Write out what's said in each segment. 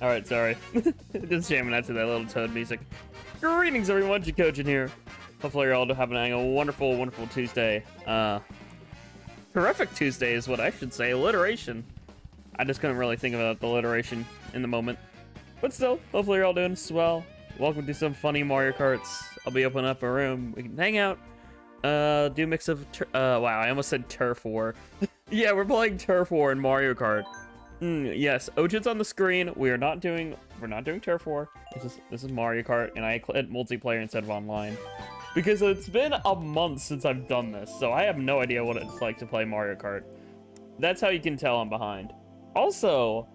Alright, sorry. Just jamming out to that little Toad music. Greetings, everyone. Jacojin here. Hopefully you're all having a wonderful, wonderful Tuesday. Terrific Tuesday is what I should say. Alliteration. I just couldn't really think about the alliteration in the moment. But still, hopefully you're all doing swell. Welcome to some funny Mario Karts. I'll be opening up a room. We can hang out. Do a mix of... wow, I almost said Turf War. Yeah, we're playing Turf War in Mario Kart. Yes, Ojin's on the screen. We're not doing Turf War. This is Mario Kart, and I clicked multiplayer instead of online. Because it's been a month since I've done this, so I have no idea what it's like to play Mario Kart. That's how you can tell I'm behind. Also,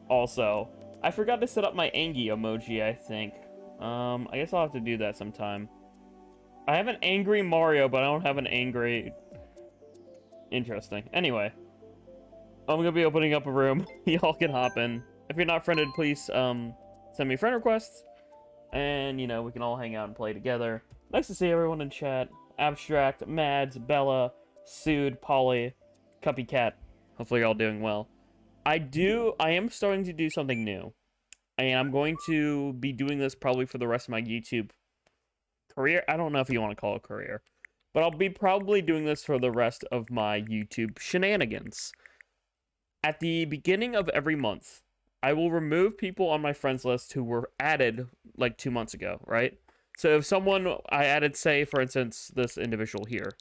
I forgot to set up my Angie emoji, I think. I guess I'll have to do that sometime. I have an angry Mario, but I don't have an angry... Interesting. Anyway. I'm gonna be opening up a room. Y'all can hop in. If you're not friended, please send me friend requests. And, you know, we can all hang out and play together. Nice to see everyone in chat. Abstract, Mads, Bella, Sood, Polly, Cuppy Cat. Hopefully you're all doing well. I am starting to do something new. And I'm going to be doing this probably for the rest of my YouTube career. I don't know if you want to call it career. But I'll be probably doing this for the rest of my YouTube shenanigans. At the beginning of every month, I will remove people on my friends list who were added like 2 months ago, right? So if someone I added, say, for instance, this individual here.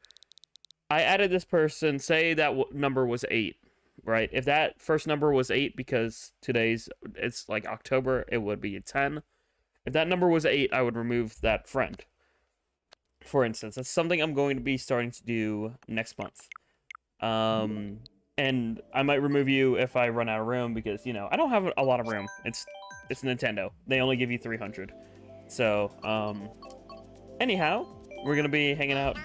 I added this person, say that number was 8, right? If that first number was 8 because it's like October, it would be a 10. If that number was 8, I would remove that friend. For instance, that's something I'm going to be starting to do next month. And I might remove you if I run out of room because, you know, I don't have a lot of room. It's Nintendo. They only give you 300. So, anyhow, we're going to be hanging out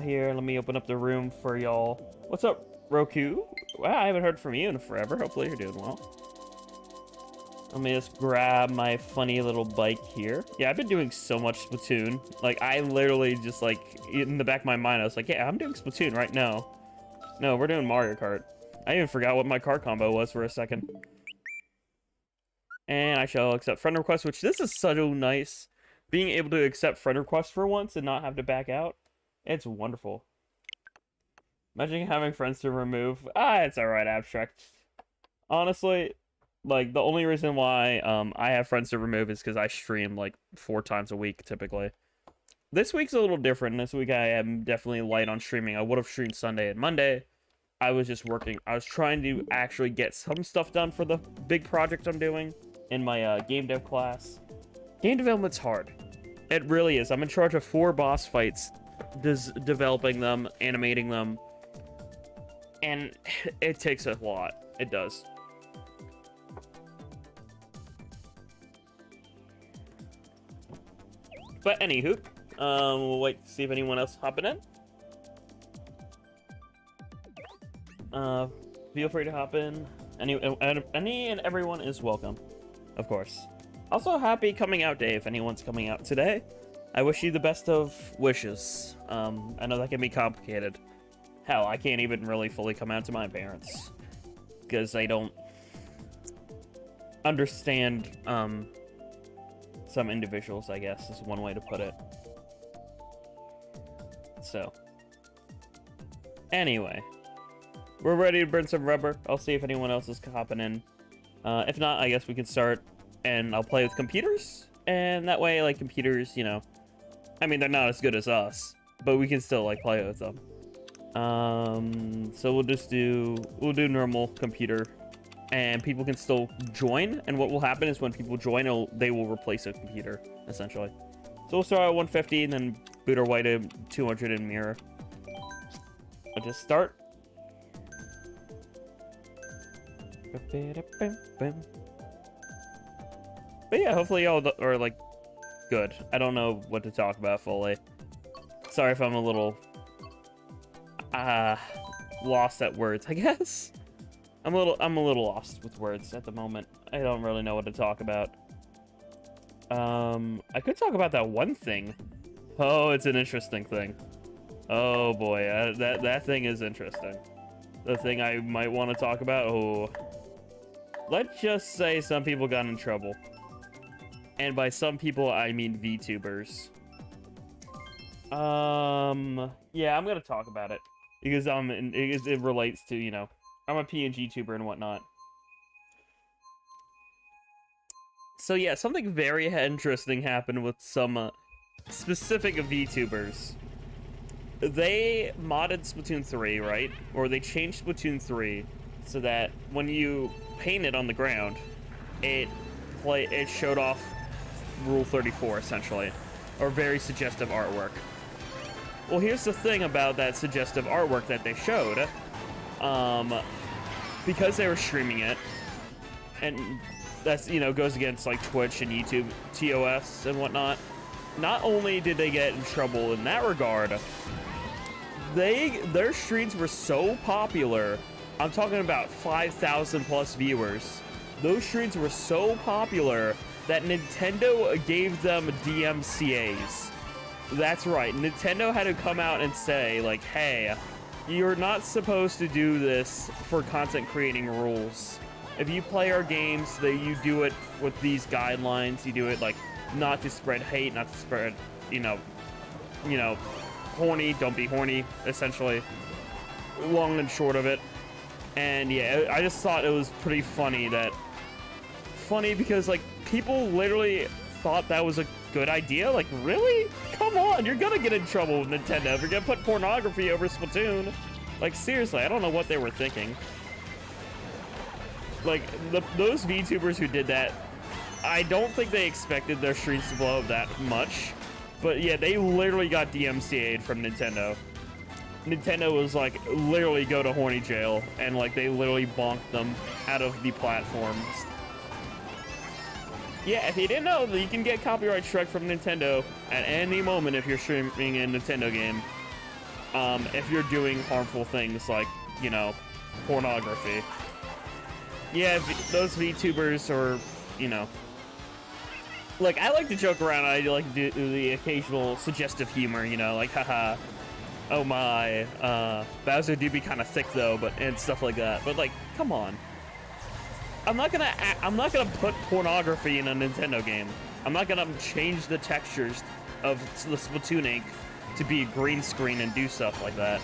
here. Let me open up the room for y'all. What's up, Roku? Wow, I haven't heard from you in forever. Hopefully you're doing well. Let me just grab my funny little bike here. Yeah, I've been doing so much Splatoon. Like, I literally just, like, in the back of my mind, I was like, yeah, I'm doing Splatoon right now. No, we're doing Mario Kart. I even forgot what my kart combo was for a second. And I shall accept friend requests, which this is so nice. Being able to accept friend requests for once and not have to back out. It's wonderful. Imagine having friends to remove. It's alright, Abstract. Honestly... Like, the only reason why I have friends to remove is because I stream, like, 4 times a week, typically. This week's a little different. This week I am definitely light on streaming. I would have streamed Sunday and Monday. I was just working. I was trying to actually get some stuff done for the big project I'm doing in my game dev class. Game development's hard. It really is. I'm in charge of 4 boss fights, developing them, animating them, and it takes a lot. It does. But anywho, we'll wait to see if anyone else hopping in. Feel free to hop in. Any and everyone is welcome, of course. Also, happy coming out day if anyone's coming out today. I wish you the best of wishes. I know that can be complicated. Hell, I can't even really fully come out to my parents because they don't understand, some individuals, I guess, is one way to put it. So, anyway, we're ready to burn some rubber. I'll see if anyone else is hopping in. If not, I guess we can start, and I'll play with computers, and that way, like, computers, you know, I mean, they're not as good as us, but we can still, like, play with them. So we'll do normal computer. And people can still join, and what will happen is when people join, they will replace a computer, essentially. So we'll start at 150, and then boot our way to 200 in mirror. I'll just start. But yeah, hopefully y'all are, like, good. I don't know what to talk about fully. Sorry if I'm a little... lost at words, I guess. I'm a little lost with words at the moment. I don't really know what to talk about. I could talk about that one thing. Oh, it's an interesting thing. Oh boy, that thing is interesting. The thing I might want to talk about. Oh, let's just say some people got in trouble. And by some people, I mean VTubers. Yeah, I'm gonna talk about it. Because it relates to, you know, I'm a PNG tuber and whatnot. So yeah, something very interesting happened with some specific VTubers. They modded Splatoon 3, right? Or they changed Splatoon 3 so that when you paint it on the ground, it showed off Rule 34, essentially. Or very suggestive artwork. Well, here's the thing about that suggestive artwork that they showed. Because they were streaming it, and that's, you know, goes against like Twitch and YouTube TOS and whatnot. Not only did they get in trouble in that regard, their streams were so popular. I'm talking about 5,000 plus viewers. Those streams were so popular that Nintendo gave them DMCAs. That's right, Nintendo had to come out and say, like, hey, you're not supposed to do this for content creating rules. If you play our games, that you do it with these guidelines. You do it, like, not to spread hate, not to spread, you know, horny, don't be horny, essentially. Long and short of it. And yeah, I just thought it was pretty funny because, like, people literally thought that was a good idea. Like, really? Come on, you're gonna get in trouble with Nintendo if you're gonna put pornography over Splatoon. Like, seriously, I don't know what they were thinking. Like, those VTubers who did that, I don't think they expected their streams to blow up that much. But yeah, they literally got DMCA'd from Nintendo. Nintendo was like, literally go to horny jail, and like, they literally bonked them out of the platforms. Yeah, if you didn't know, you can get copyright struck from Nintendo at any moment if you're streaming a Nintendo game. If you're doing harmful things like, you know, pornography. Yeah, those VTubers are, you know... Like, I like to joke around, I like to do the occasional suggestive humor, you know, like, haha, oh my, Bowser do be kind of thick though, and stuff like that. But like, come on. I'm not gonna put pornography in a Nintendo game. I'm not gonna change the textures of the Splatoon ink to be green screen and do stuff like that.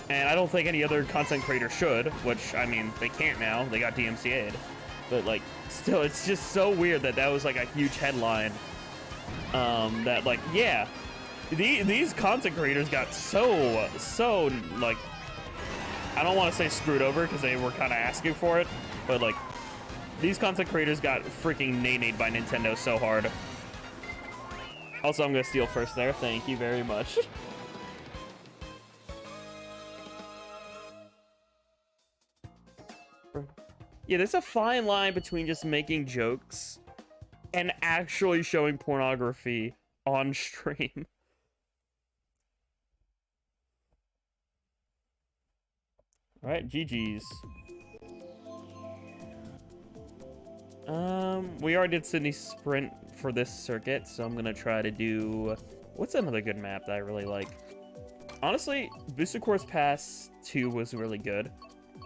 And I don't think any other content creator should, which, I mean, they can't now. They got DMCA'd. But, like, still, it's just so weird that that was, like, a huge headline. That, like, yeah, these content creators got so, like, I don't want to say screwed over because they were kind of asking for it. But, like, these content creators got freaking nay-nayed by Nintendo so hard. Also, I'm going to steal first there. Thank you very much. Yeah, there's a fine line between just making jokes and actually showing pornography on stream. Alright, GG's. We already did Sydney Sprint for this circuit, so I'm gonna try to do... What's another good map that I really like? Honestly, Booster Course Pass 2 was really good.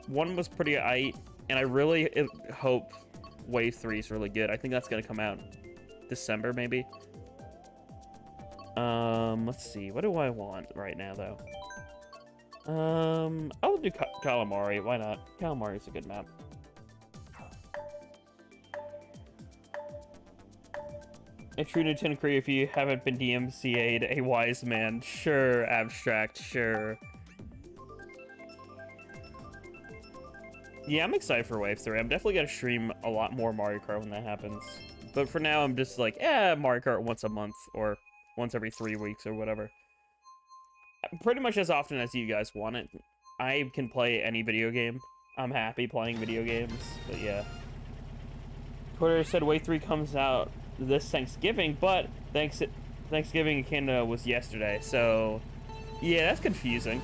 1 was pretty aight, and I really hope Wave 3 is really good. I think that's gonna come out December, maybe. Let's see. What do I want right now, though? I'll do Calamari. Why not? Calamari is a good map. A true Nintendo creator, if you haven't been DMCA'd, a wise man. Sure, Abstract, sure. Yeah, I'm excited for Wave 3. I'm definitely gonna stream a lot more Mario Kart when that happens. But for now, I'm just like, Mario Kart once a month, or once every 3 weeks, or whatever. Pretty much as often as you guys want it. I can play any video game. I'm happy playing video games, but yeah. Twitter said Wave 3 comes out this Thanksgiving, but Thanksgiving in Canada was yesterday, so yeah, that's confusing.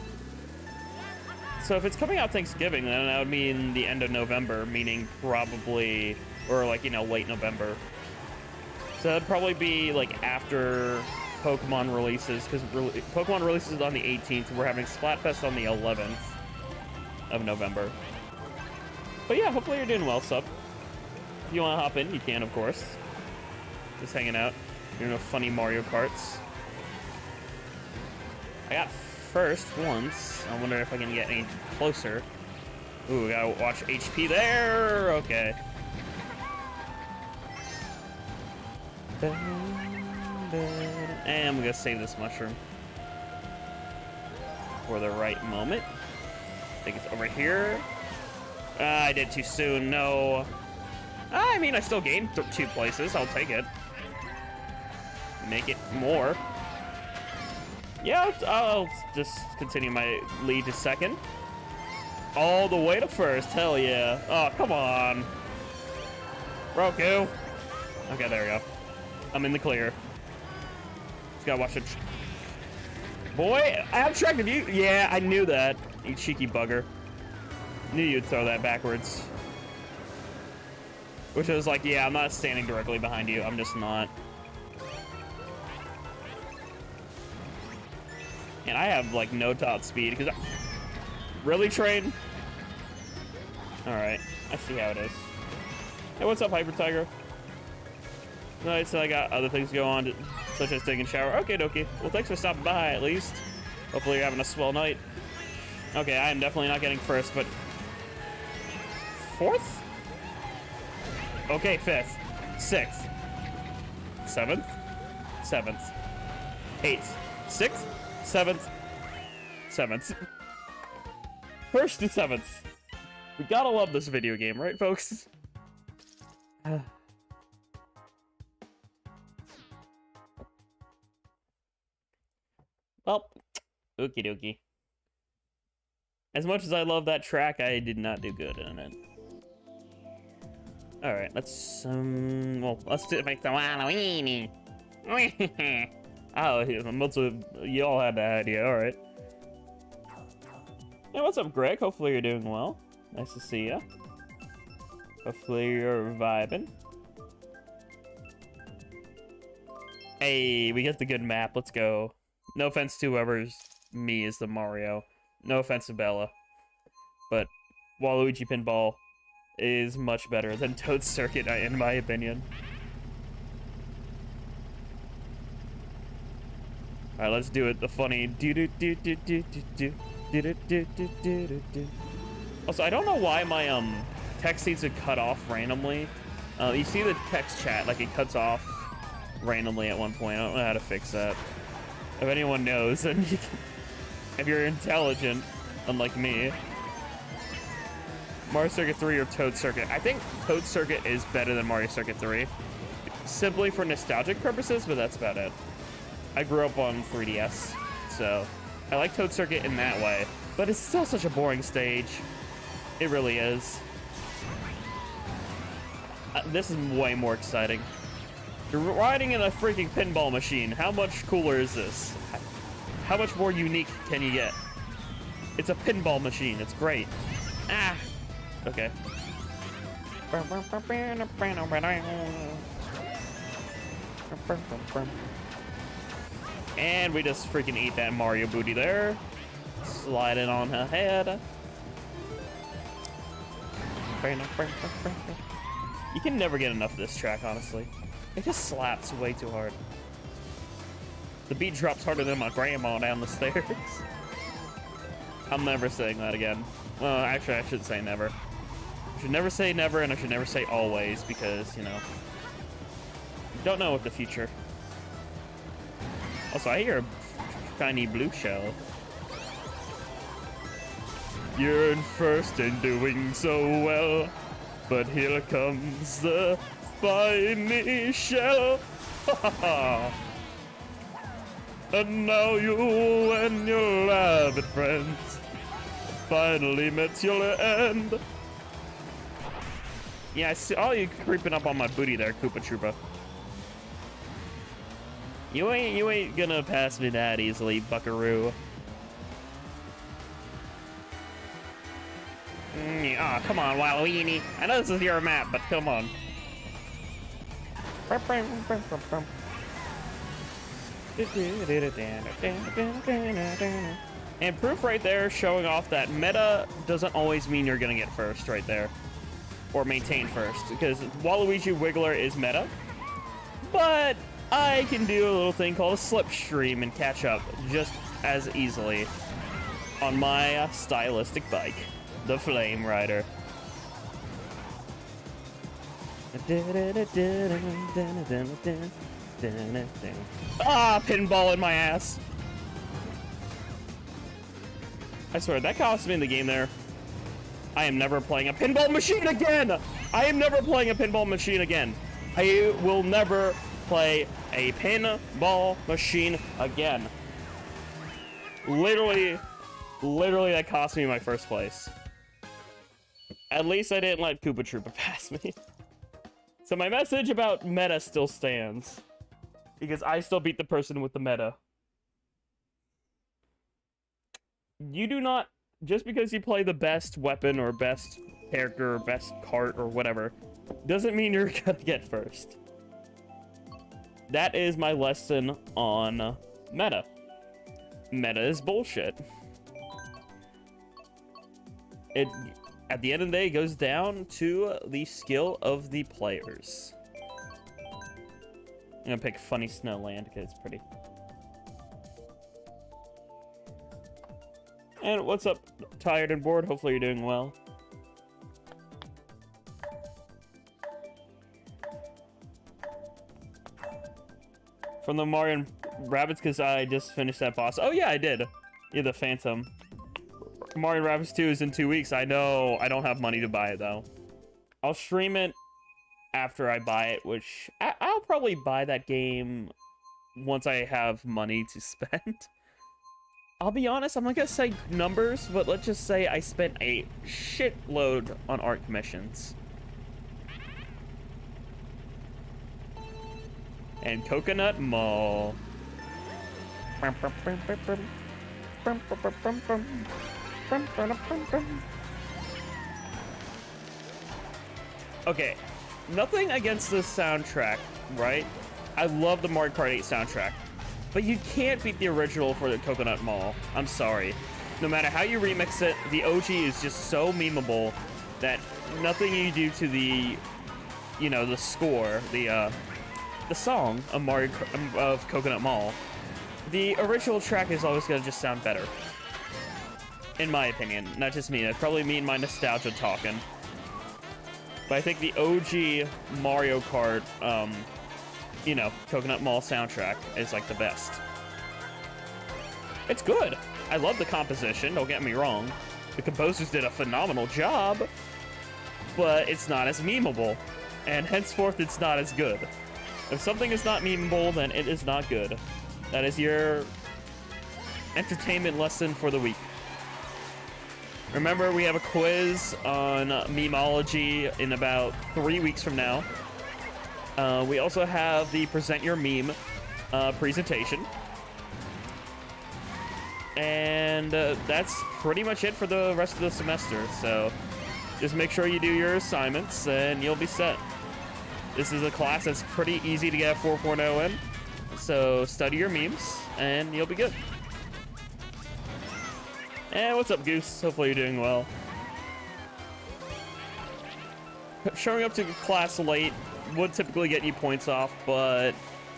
So if it's coming out Thanksgiving, then that would mean the end of November, meaning probably, or like, you know, late November. So that'd probably be like after Pokemon releases, because Pokemon releases on the 18th, and we're having Splatfest on the 11th of November. But yeah, hopefully you're doing well, sub. If you want to hop in, you can, of course. Just hanging out, doing a funny Mario Karts. I got first once. I wonder if I can get any closer. Ooh, gotta watch HP there. Okay. And I'm gonna save this mushroom for the right moment. I think it's over here. I did too soon. No. I mean, I still gained 2 places. I'll take it. Make it more. Yeah, I'll just continue my lead to second. All the way to first. Hell yeah. Oh, come on. Roku. Okay, there we go. I'm in the clear. Just gotta watch it. Boy, I abstracted you. Yeah, I knew that. You cheeky bugger. Knew you'd throw that backwards. Which was like, yeah, I'm not standing directly behind you. I'm just not. And I have like no top speed because really, train? Alright, I see how it is. Hey, what's up, Hyper Tiger? Alright, so I got other things to go on, such as taking a shower. Okay, dokie. Well, thanks for stopping by, at least. Hopefully you're having a swell night. Okay, I am definitely not getting first, but... 4th? Okay, 5th. 6th. 7th. 7th. 8th. 6th. 7th. 7th. 1st to 7th. We gotta love this video game, right, folks? Well, okie dokie. As much as I love that track, I did not do good in it. Alright, let's, well, let's make the Halloweeny. Oh, most of y'all had that idea, alright. Hey, what's up, Greg? Hopefully you're doing well. Nice to see ya. Hopefully you're vibing. Hey, we get the good map. Let's go. No offense to whoever's me is the Mario. No offense to Bella. But Waluigi Pinball is much better than Toad Circuit, in my opinion. Alright, let's do it. The funny do-do-do-do-do-do-do. Do-do-do-do-do-do-do. Also, I don't know why my text seems to cut off randomly. You see the text chat, like it cuts off randomly at one point. I don't know how to fix that. If anyone knows, then you can, if you're intelligent, unlike me. Mario Circuit 3 or Toad Circuit. I think Toad Circuit is better than Mario Circuit 3. Simply for nostalgic purposes, but that's about it. I grew up on 3DS, so I like Toad Circuit in that way. But it's still such a boring stage. It really is. This is way more exciting. You're riding in a freaking pinball machine. How much cooler is this? How much more unique can you get? It's a pinball machine. It's great. Ah! Okay. And we just freaking eat that Mario booty there. Slide it on her head. You can never get enough of this track, honestly. It just slaps way too hard. The beat drops harder than my grandma down the stairs. I'm never saying that again. Well, actually, I should say never. I should never say never, and I should never say always, because, you know, you don't know what the future. Also, I hear a shiny blue shell. You're in first and doing so well, but here comes the spiny shell. And now you and your rabbit friends finally met your end. Yeah, I see all you creeping up on my booty there, Koopa Troopa. You ain't gonna pass me that easily, buckaroo. Oh, come on, Waluigi. I know this is your map, but come on. And proof right there showing off that meta doesn't always mean you're gonna get first right there. or maintain first, because Waluigi Wiggler is meta, but I can do a little thing called a slipstream and catch up just as easily on my stylistic bike, the Flame Rider. Ah, pinball in my ass. I swear, that cost me in the game there. I am never playing a pinball machine again! I am never playing a pinball machine again. I will never play a pinball machine again. Literally, that cost me my first place. At least I didn't let Koopa Troopa pass me. So my message about meta still stands. Because I still beat the person with the meta. You do not, just because you play the best weapon or best character or best cart or whatever, doesn't mean you're gonna get first. That is my lesson on meta. Meta is bullshit. It, at the end of the day, goes down to the skill of the players. I'm gonna pick Funny Snowland because it's pretty. And what's up, tired and bored? Hopefully you're doing well. From the Mario and Rabbids, because I just finished that boss. Oh yeah, I did. Yeah, the Phantom. Mario and Rabbids 2 is in 2 weeks. I know. I don't have money to buy it, though. I'll stream it after I buy it, which I'll probably buy that game once I have money to spend. I'll be honest, I'm not gonna say numbers, but let's just say I spent a shitload on art commissions. And Coconut Mall. Okay, nothing against the soundtrack, right? I love the Mario Kart 8 soundtrack. But you can't beat the original for the Coconut Mall. I'm sorry. No matter how you remix it, the OG is just so memeable that nothing you do to the, you know, the score, the song of of Coconut Mall, the original track is always gonna just sound better. In my opinion, not just me. That's probably me and my nostalgia talking. But I think the OG Mario Kart, you know, Coconut Mall soundtrack is like the best. It's good. I love the composition, don't get me wrong. The composers did a phenomenal job, but it's not as memeable, and henceforth it's not as good. If something is not memeable, then it is not good. That is your entertainment lesson for the week. Remember, we have a quiz on memeology in about 3 weeks from now. We also have the Present Your Meme presentation. And that's pretty much it for the rest of the semester. So just make sure you do your assignments and you'll be set. This is a class that's pretty easy to get a 4.0 in. So study your memes and you'll be good. And what's up, Goose? Hopefully you're doing well. Showing up to class late would typically get you points off, but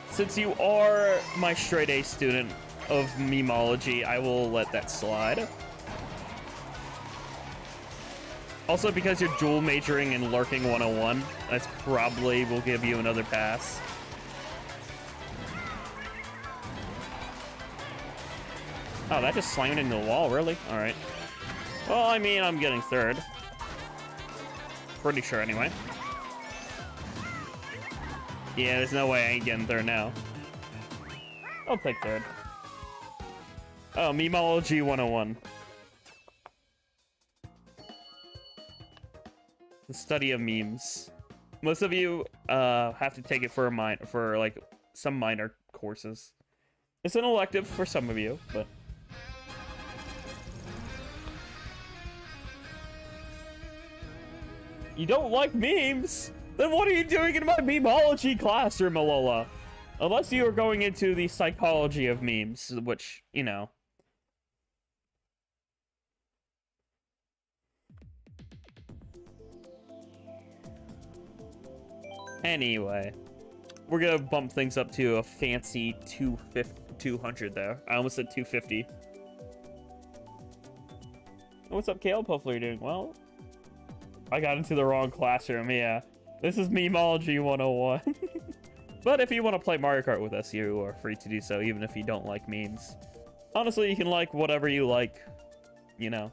since you are my straight A student of memeology, I will let that slide. Also, because you're dual majoring in Lurking 101, that's probably will give you another pass. Oh, that just slammed into the wall, really? Alright. Well, I mean, I'm getting third. Pretty sure, anyway. Yeah, there's no way I ain't getting third now. I'll take third. Oh, Memeology 101. The study of memes. Most of you have to take it for like some minor courses. It's an elective for some of you, but you don't like memes? Then what are you doing in my memeology classroom, Alola? Unless you are going into the psychology of memes, which, you know. Anyway, we're gonna bump things up to a fancy 200 there. I almost said 250. What's up, Caleb? Hopefully you're doing well. I got into the wrong classroom, yeah. This is Memology 101. But if you want to play Mario Kart with us, you are free to do so, even if you don't like memes. Honestly, you can like whatever you like, you know.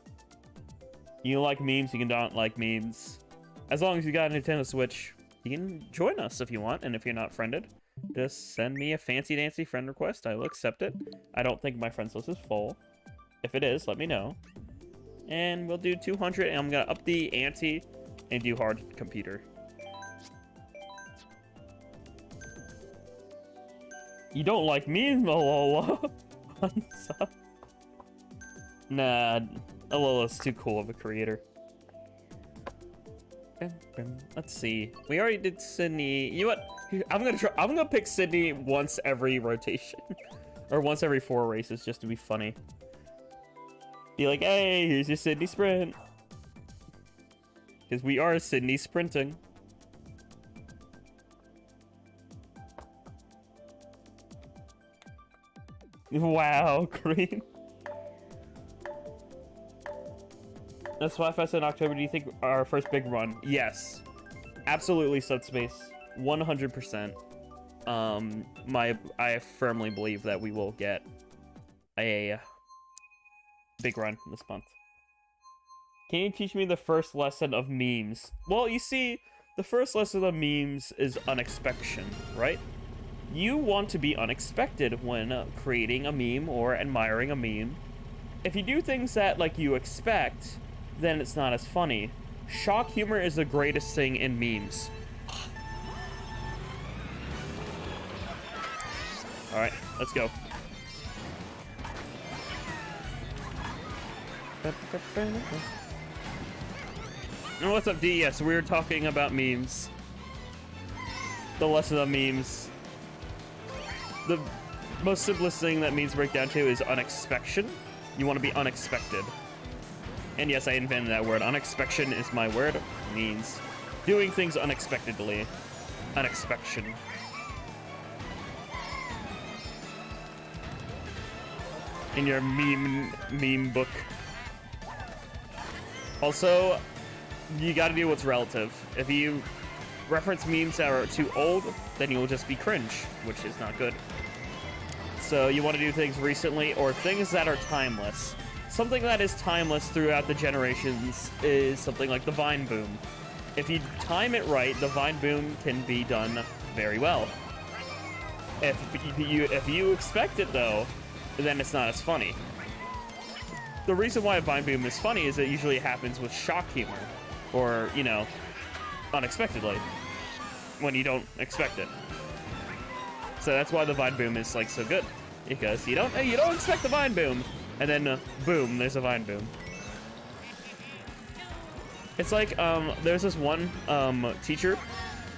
You can like memes, you can not like memes. As long as you got a Nintendo Switch, you can join us if you want, and if you're not friended, just send me a fancy-dancy friend request. I will accept it. I don't think my friends list is full. If it is, let me know. And we'll do 200, and I'm gonna up the ante and do hard computer. You don't like memes, Alola? Nah, Alola's too cool of a creator. Let's see. We already did Sydney. You know what? I'm gonna pick Sydney once every rotation, or once every 4 races, just to be funny. Be like, hey, here's your Sydney sprint, because we are Sydney sprinting. Wow, green. That's why if I said in October, do you think our first big run? Yes. Absolutely, Subspace. 100%. I firmly believe that we will get a big run this month. Can you teach me the first lesson of memes? Well, you see, the first lesson of memes is unexpectation, right? You want to be unexpected when creating a meme or admiring a meme. If you do things that like you expect, then it's not as funny. Shock humor is the greatest thing in memes. Alright, let's go. And what's up, D? Yes, we were talking about memes. The lesson of memes. The most simplest thing that memes break down to is unexpectation. You want to be unexpected. And yes, I invented that word. Unexpectation is my word. It means doing things unexpectedly. Unexpectation. In your meme book. Also, you gotta do what's relative. If you reference memes that are too old, then you'll just be cringe, which is not good. So you want to do things recently or things that are timeless. Something that is timeless throughout the generations is something like the Vine boom. If you time it right, the Vine boom can be done very well. If you expect it though, then it's not as funny. The reason why a Vine boom is funny is it usually happens with shock humor, or, you know, unexpectedly, when you don't expect it. So that's why the Vine boom is like so good, because you don't expect the Vine boom, and then boom, there's a Vine boom. It's like there's this one teacher,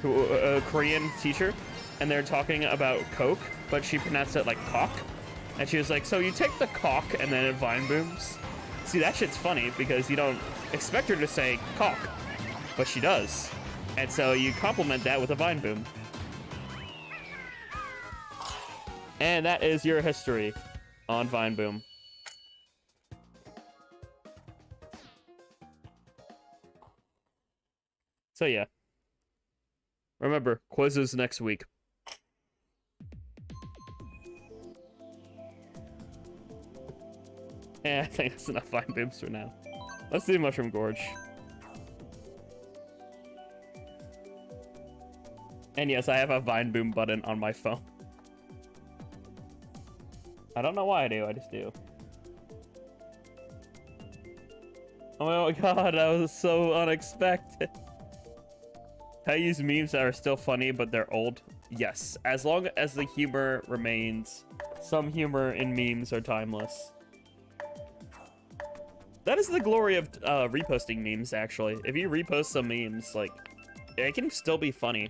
a Korean teacher, and they're talking about Coke, but she pronounced it like cock, and she was like, so you take the cock and then it Vine booms. See, that shit's funny because you don't expect her to say cock, but she does. And so you complement that with a Vine boom. And that is your history on Vine boom. So yeah. Remember, quizzes next week. Yeah, I think that's enough Vine booms for now. Let's do Mushroom Gorge. And yes, I have a Vine boom button on my phone. I don't know why I do, I just do. Oh my god, that was so unexpected. I use memes that are still funny, but they're old. Yes, as long as the humor remains. Some humor in memes are timeless. That is the glory of reposting memes, actually. If you repost some memes, like, it can still be funny.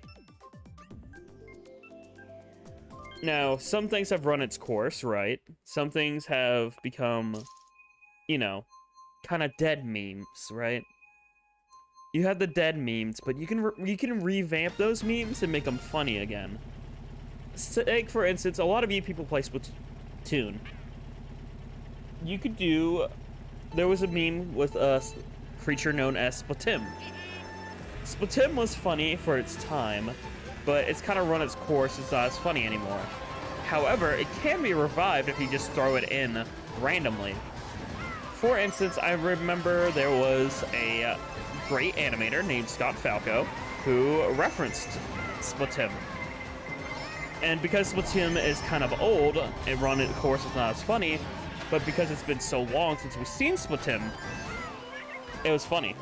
Now, some things have run its course, right? Some things have become, you know, kind of dead memes, right? You have the dead memes, but you can revamp those memes and make them funny again. Like, for instance, a lot of you people play Splatoon. You could do... There was a meme with a creature known as Splatim. Splatim was funny for its time, but it's kind of run its course. It's not as funny anymore. However, it can be revived if you just throw it in randomly. For instance, I remember there was a great animator named Scott Falco who referenced Splatim. And because Splatim is kind of old, it run its course is not as funny, but because it's been so long since we've seen Splatim, it was funny.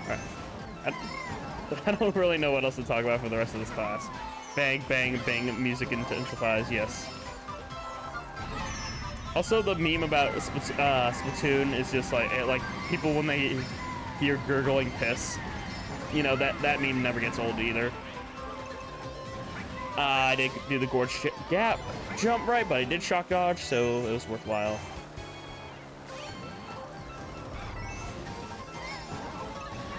Alright. I don't really know what else to talk about for the rest of this class. Bang, bang, bang, music intensifies, yes. Also, the meme about Splatoon is just like people when they hear gurgling piss, you know, that meme never gets old either. I didn't do the gorge gap jump right, but I did shock dodge, so it was worthwhile.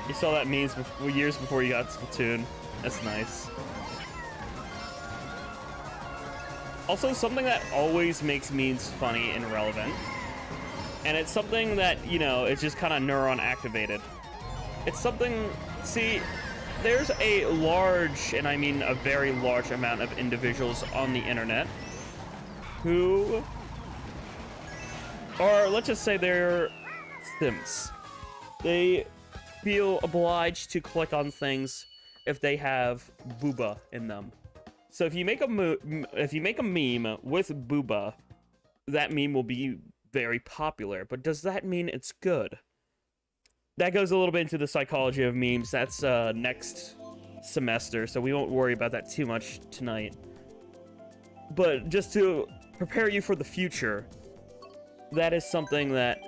You saw that memes years before you got Splatoon. That's nice. Also, something that always makes memes funny and relevant, and it's something that, you know, it's just kind of neuron activated. It's something, see, there's a large, and I mean a very large amount of individuals on the internet who are, let's just say they're simps. They feel obliged to click on things if they have booba in them. So if you make a meme with booba, that meme will be very popular. But does that mean it's good? That goes a little bit into the psychology of memes. That's next semester, so we won't worry about that too much tonight. But just to prepare you for the future, that is something that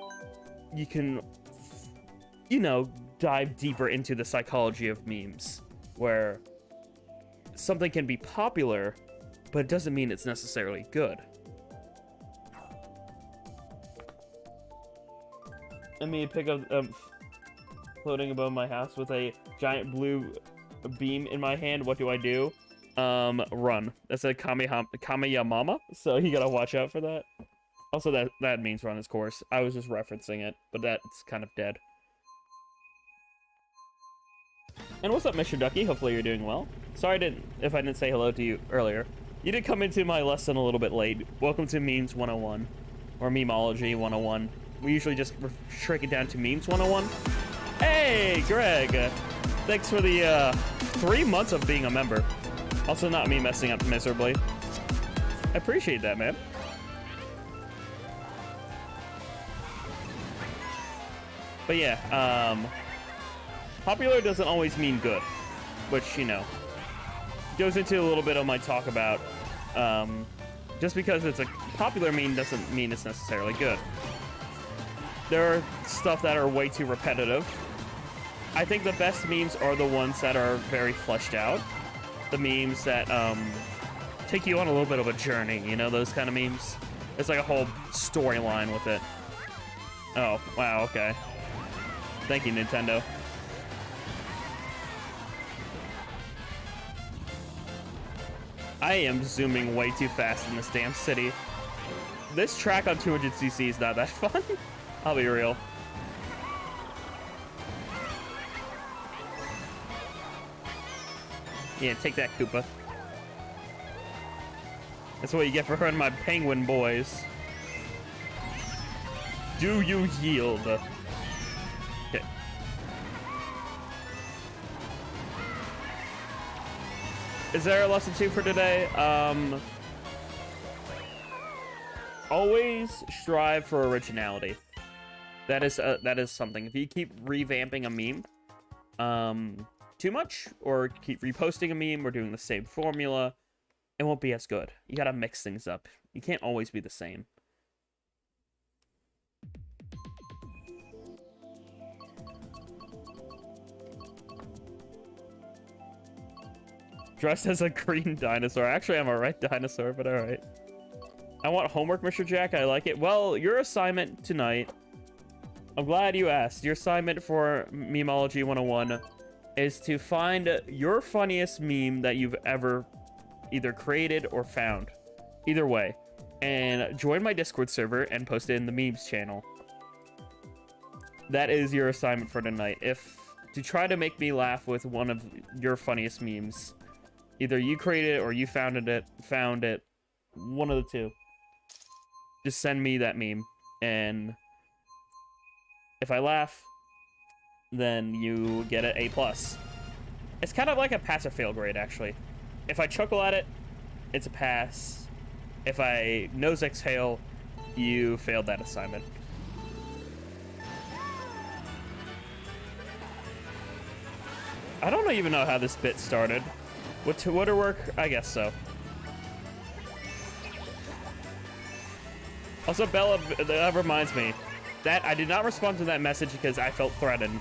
you can, you know, dive deeper into the psychology of memes, where something can be popular, but it doesn't mean it's necessarily good. Let me pick up floating above my house with a giant blue beam in my hand. What do I do? Run. That's a Kameyamama, so you gotta watch out for that. Also, that means run its course. I was just referencing it, but that's kind of dead. And what's up, Mr. Ducky? Hopefully you're doing well. Sorry if I didn't say hello to you earlier. You did come into my lesson a little bit late. Welcome to Memes 101, or Memology 101. We usually just shrink it down to Memes 101. Hey, Greg! Thanks for the 3 months of being a member. Also not me messing up miserably. I appreciate that, man. But yeah, popular doesn't always mean good, which, you know, goes into a little bit of my talk about, just because it's a popular meme doesn't mean it's necessarily good. There are stuff that are way too repetitive. I think the best memes are the ones that are very fleshed out. The memes that, take you on a little bit of a journey, you know, those kind of memes. It's like a whole storyline with it. Oh, wow, okay. Thank you, Nintendo. I am zooming way too fast in this damn city. This track on 200cc is not that fun. I'll be real. Yeah, take that, Koopa. That's what you get for hurting my penguin boys. Do you yield? Okay. Is there a lesson 2 for today? Always strive for originality. That is something. If you keep revamping a meme, too much, or keep reposting a meme or doing the same formula, it won't be as good. You gotta mix things up. You can't always be the same. Dressed as a green dinosaur. Actually, I'm a red dinosaur, but alright. I want homework, Mr. Jack. I like it. Well, your assignment tonight, I'm glad you asked. Your assignment for Memology 101 is to find your funniest meme that you've ever either created or found. Either way. And join my Discord server and post it in the memes channel. That is your assignment for tonight. To try to make me laugh with one of your funniest memes. Either you created it or you found it. One of the two. Just send me that meme. And if I laugh, then you get an A+. It's kind of like a pass or fail grade, actually. If I chuckle at it, it's a pass. If I nose exhale, you failed that assignment. I don't even know how this bit started. Would it work? I guess so. Also, Bella, that reminds me that I did not respond to that message because I felt threatened.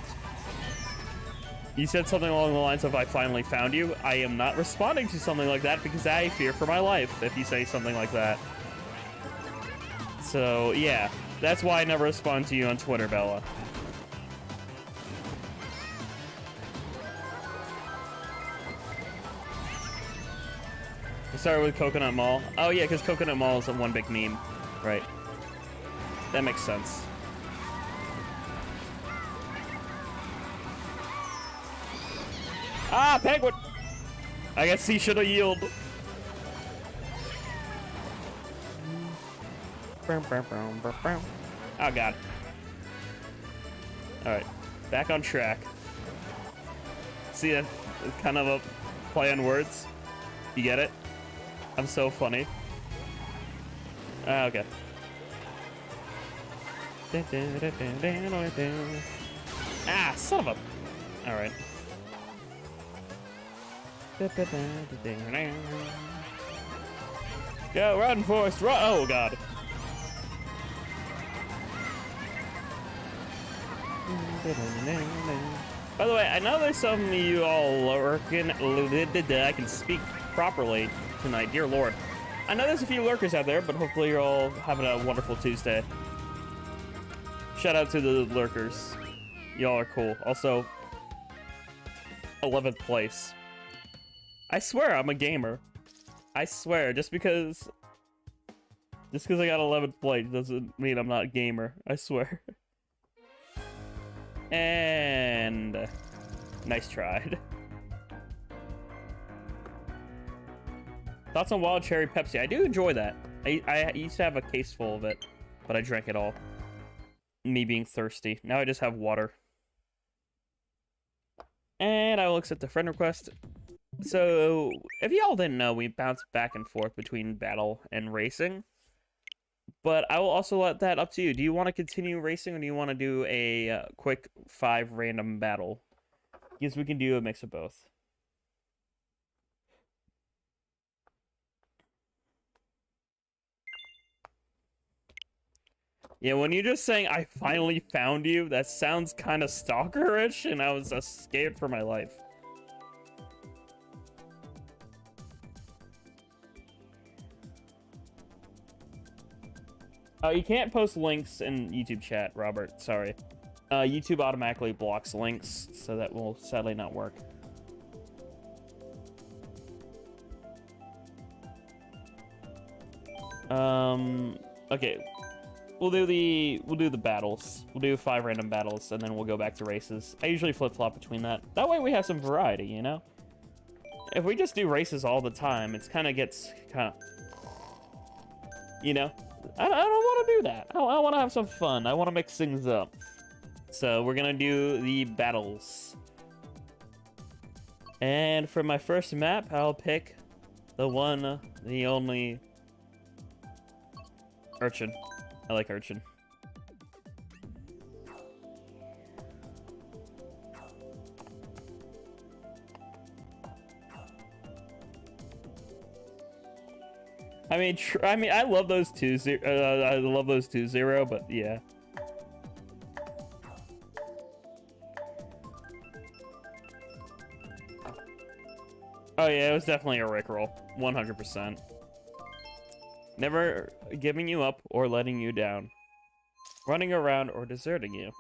You said something along the lines of, I finally found you. I am not responding to something like that because I fear for my life if you say something like that. So, yeah. That's why I never respond to you on Twitter, Bella. We started with Coconut Mall. Oh, yeah, because Coconut Mall is one big meme. Right. That makes sense. Ah, penguin! I guess he should have yielded. Oh, God. Alright. Back on track. See, it's kind of a play on words. You get it? I'm so funny. Okay. Ah, son of a... Alright. Go, run, Forrest, run! Oh, God. By the way, I know there's some of you all lurking. I can speak properly tonight, dear Lord. I know there's a few lurkers out there, but hopefully you're all having a wonderful Tuesday. Shout out to the lurkers. Y'all are cool. Also, 11th place. I swear I'm a gamer. I swear, just because I got 11th place doesn't mean I'm not a gamer. I swear. And nice try. Thoughts on wild cherry Pepsi? I do enjoy that. I used to have a case full of it, but I drank it all. Me being thirsty. Now I just have water. And I will accept the friend request. So, if y'all didn't know, we bounce back and forth between battle and racing. But I will also let that up to you. Do you want to continue racing, or do you want to do a quick 5 random battle? Because we can do a mix of both. Yeah, when you're just saying, I finally found you, that sounds kind of stalkerish, and I was scared for my life. You can't post links in YouTube chat, Robert. Sorry. YouTube automatically blocks links, so that will sadly not work. Okay. We'll do the battles. We'll do 5 random battles, and then we'll go back to races. I usually flip-flop between that. That way we have some variety, you know? If we just do races all the time, it's kind of gets you know? I don't want to do that. I want to have some fun. I want to mix things up. So we're going to do the battles. And for my first map, I'll pick the one, the only... Urchin. I like Urchin. I mean, I love those 2-0. I love those 2-0, but yeah. Oh yeah, it was definitely a Rickroll, 100%. Never giving you up or letting you down. Running around or deserting you.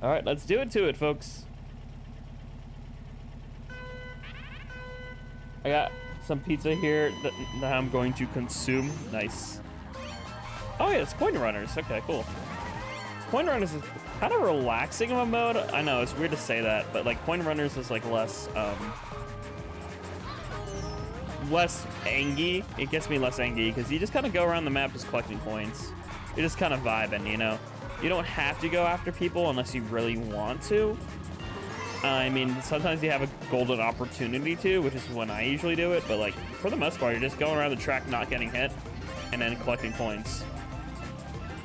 Alright, let's do it to it, folks. I got some pizza here that I'm going to consume. Nice. Oh yeah, it's coin runners. Okay, cool. Coin runners is kind of relaxing of a mode. I know, it's weird to say that, but like coin runners is like less angy. It gets me less angy because you just kind of go around the map just collecting coins. You're just kind of vibing, you know? You don't have to go after people unless you really want to. I mean, sometimes you have a golden opportunity to, which is when I usually do it, but like, for the most part, you're just going around the track not getting hit, and then collecting coins.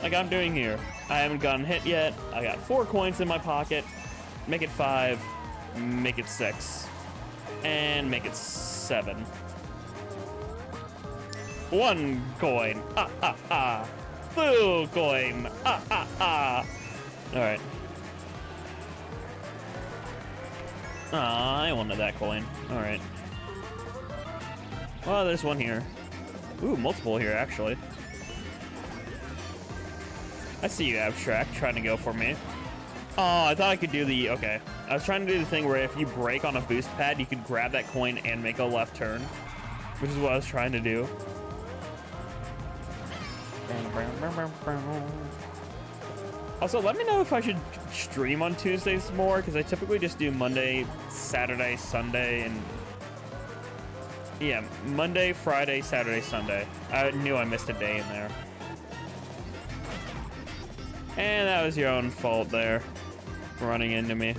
Like I'm doing here. I haven't gotten hit yet. I got 4 coins in my pocket. Make it 5, make it 6, and make it 7. 1 coin, 2 coin, Alright. I wanted that coin. Alright. Well, there's one here. Ooh, multiple here, actually. I see you, Abstract, trying to go for me. Oh, I thought I could do the... Okay. I was trying to do the thing where if you break on a boost pad, you could grab that coin and make a left turn. Which is what I was trying to do. Also, let me know if I should stream on Tuesdays more, because I typically just do Monday, Saturday, Sunday, and... Yeah, Monday, Friday, Saturday, Sunday. I knew I missed a day in there. And that was your own fault there, running into me,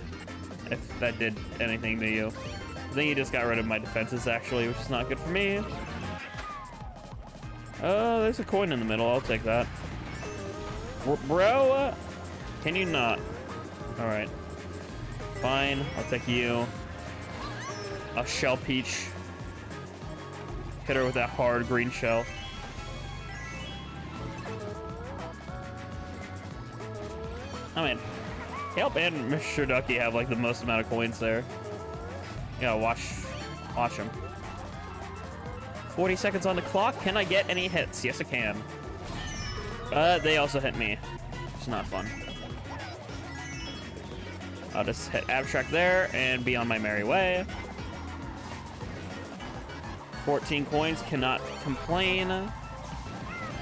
if that did anything to you. I think you just got rid of my defenses, actually, which is not good for me. Oh, there's a coin in the middle. I'll take that. Bro, can you not? Alright. Fine, I'll take you. A shell peach. Hit her with that hard green shell. I mean, Help and Mr. Ducky have like the most amount of coins there. Yeah, watch him. 40 seconds on the clock. Can I get any hits? Yes, I can. They also hit me. It's not fun. I'll just hit Abstract there and be on my merry way. 14 coins, cannot complain.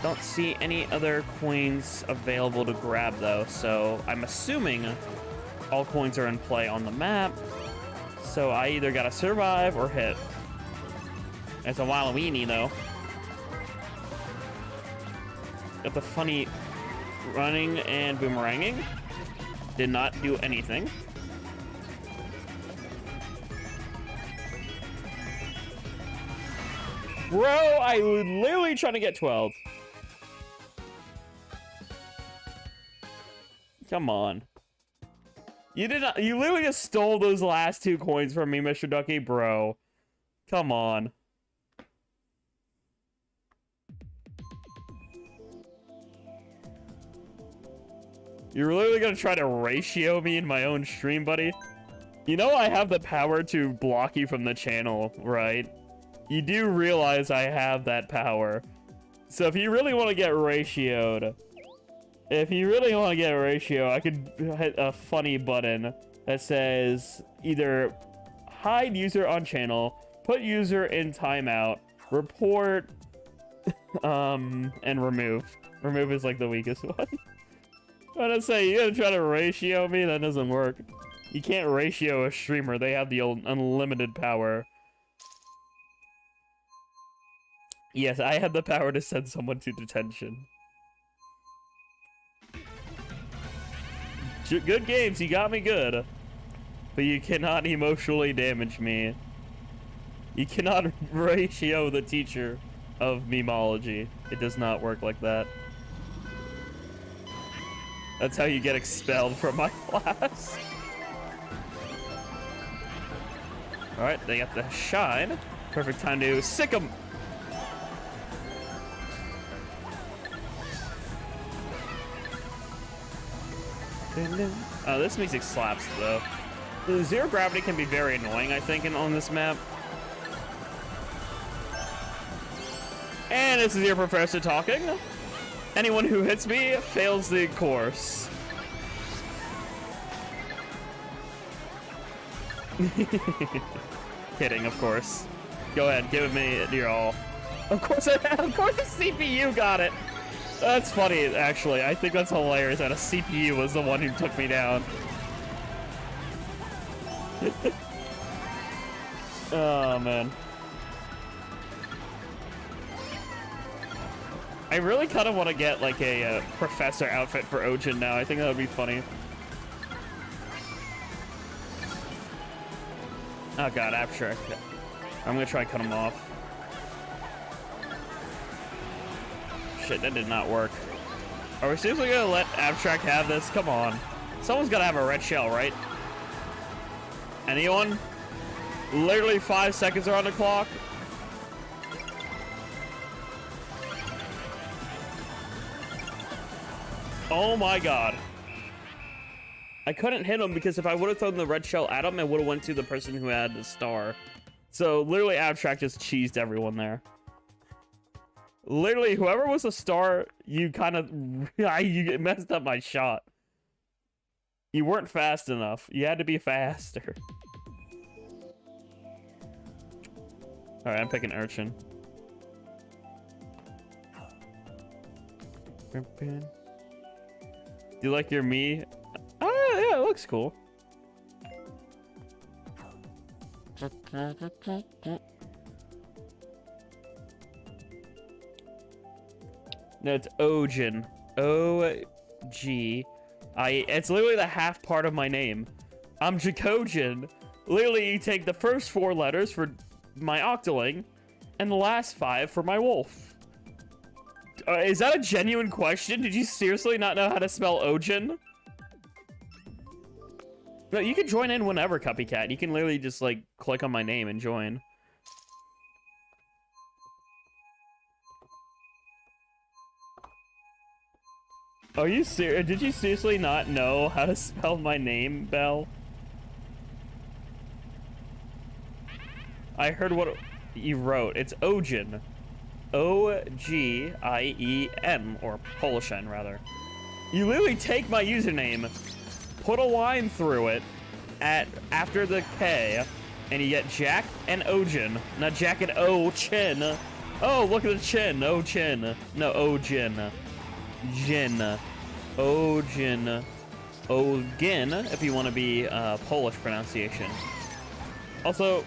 Don't see any other coins available to grab though, so I'm assuming all coins are in play on the map. So I either gotta survive or hit. It's a Waluigi though. Got the funny running and boomeranging. Did not do anything. Bro, I was literally trying to get 12. Come on. You did not, you literally just stole those last 2 coins from me, Mr. Ducky, bro. Come on. You're literally gonna try to ratio me in my own stream, buddy? You know I have the power to block you from the channel, right? You do realize I have that power. So if you really want to get ratioed, I could hit a funny button that says either hide user on channel, put user in timeout, report, and remove. Remove is like the weakest one. I'm gonna say, you gonna try to ratio me? That doesn't work. You can't ratio a streamer. They have the unlimited power. Yes, I have the power to send someone to detention. Good games, you got me good. But you cannot emotionally damage me. You cannot ratio the teacher of memology. It does not work like that. That's how you get expelled from my class. Alright, they got the shine. Perfect time to sick 'em. Oh, this music slaps, though. The zero gravity can be very annoying, I think, on this map. And this is your professor talking. Anyone who hits me fails the course. Kidding, of course. Go ahead, give me your all. Of course, the CPU got it. That's funny, actually. I think that's hilarious that a CPU was the one who took me down. Oh, man. I really kind of want to get, like, a professor outfit for Ojin now. I think that would be funny. Oh, God, abstract. I'm going to try to cut him off. Shit, that did not work. Are we seriously gonna let Abstract have this? Come on. Someone's gotta have a red shell, right? Anyone? Literally 5 seconds are on the clock. Oh my god. I couldn't hit him because if I would have thrown the red shell at him, it would have went to the person who had the star. So literally Abstract just cheesed everyone there. Literally, whoever was a star, you kind of you messed up my shot. You weren't fast enough. You had to be faster. All right, I'm picking Urchin. Do you like your me? Oh, yeah, it looks cool. No, it's Ojin. O-G. It's literally the half part of my name. I'm Jacojin. Literally, you take the first 4 letters for my Octoling, and the last 5 for my wolf. Is that a genuine question? Did you seriously not know how to spell Ojin? No, you can join in whenever, Cuppycat. You can literally just, like, click on my name and join. Are you serious? Did you seriously not know how to spell my name, Belle? I heard what you wrote. It's Ojin. O-G-I-E-N, or Polishine, rather. You literally take my username, put a line through it after the K, and you get Jack and Ojin. Not Jack and O-Chin. Oh, look at the chin. O-Chin. No, Ojin. Jin. Ojin. Ogin, if you want to be Polish pronunciation. Also,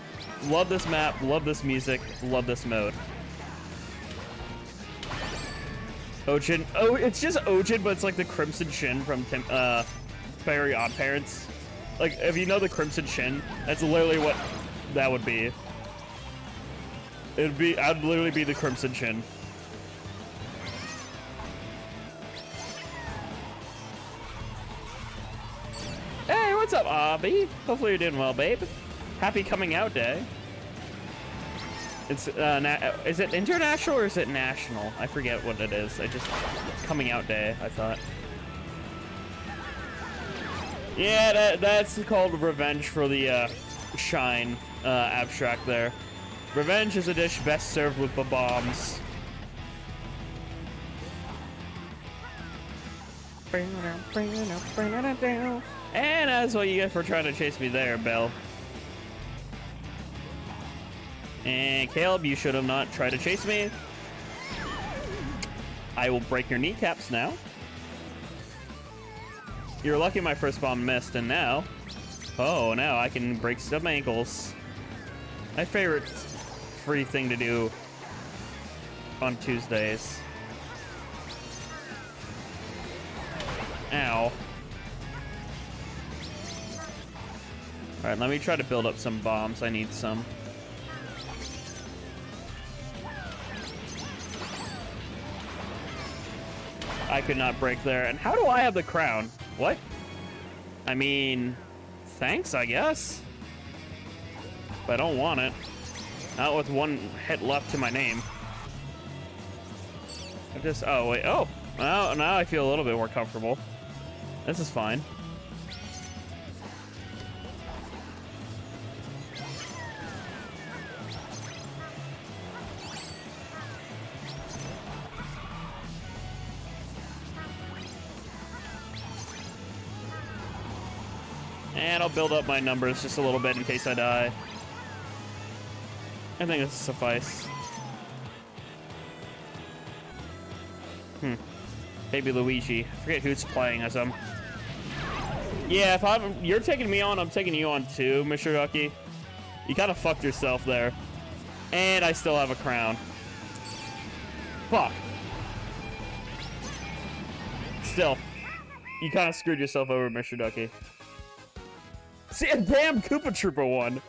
love this map, love this music, love this mode. Ojin. Oh, it's just Ojin, but it's like the Crimson Chin from Fairy Odd Parents. Like, if you know the Crimson Chin, that's literally what that would be. I'd literally be the Crimson Chin. Hey, what's up, Abby? Hopefully you're doing well, babe. Happy coming out day. It's, is it international or is it national? I forget what it is. Coming out day, I thought. Yeah, that's called revenge for the, shine, abstract there. Revenge is a dish best served with bombs. And that's what you get for trying to chase me there, Belle. And Caleb, you should have not tried to chase me. I will break your kneecaps now. You're lucky my first bomb missed, and now... Oh, now I can break some ankles. My favorite free thing to do on Tuesdays. Ow. Alright, let me try to build up some bombs. I need some. I could not break there. And how do I have the crown? What? I mean, thanks, I guess. But I don't want it. Not with one hit left to my name. Oh, wait. Oh, now I feel a little bit more comfortable. This is fine. build up my numbers just a little bit in case I die. I think this will suffice. Baby Luigi. I forget who's playing as him. Yeah, if you're taking me on, I'm taking you on too, Mr. Ducky. You kind of fucked yourself there. And I still have a crown. Fuck. Still, you kind of screwed yourself over, Mr. Ducky. See, a damn Koopa Troopa won.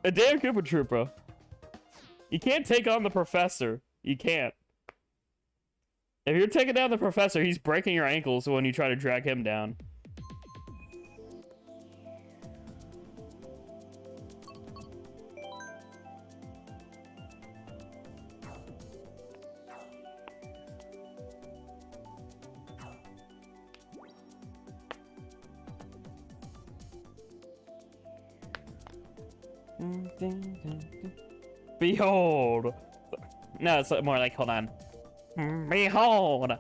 A damn Koopa Troopa. You can't take on the professor. You can't. If you're taking down the professor, he's breaking your ankles when you try to drag him down. Behold. No, it's more like, hold on. Behold,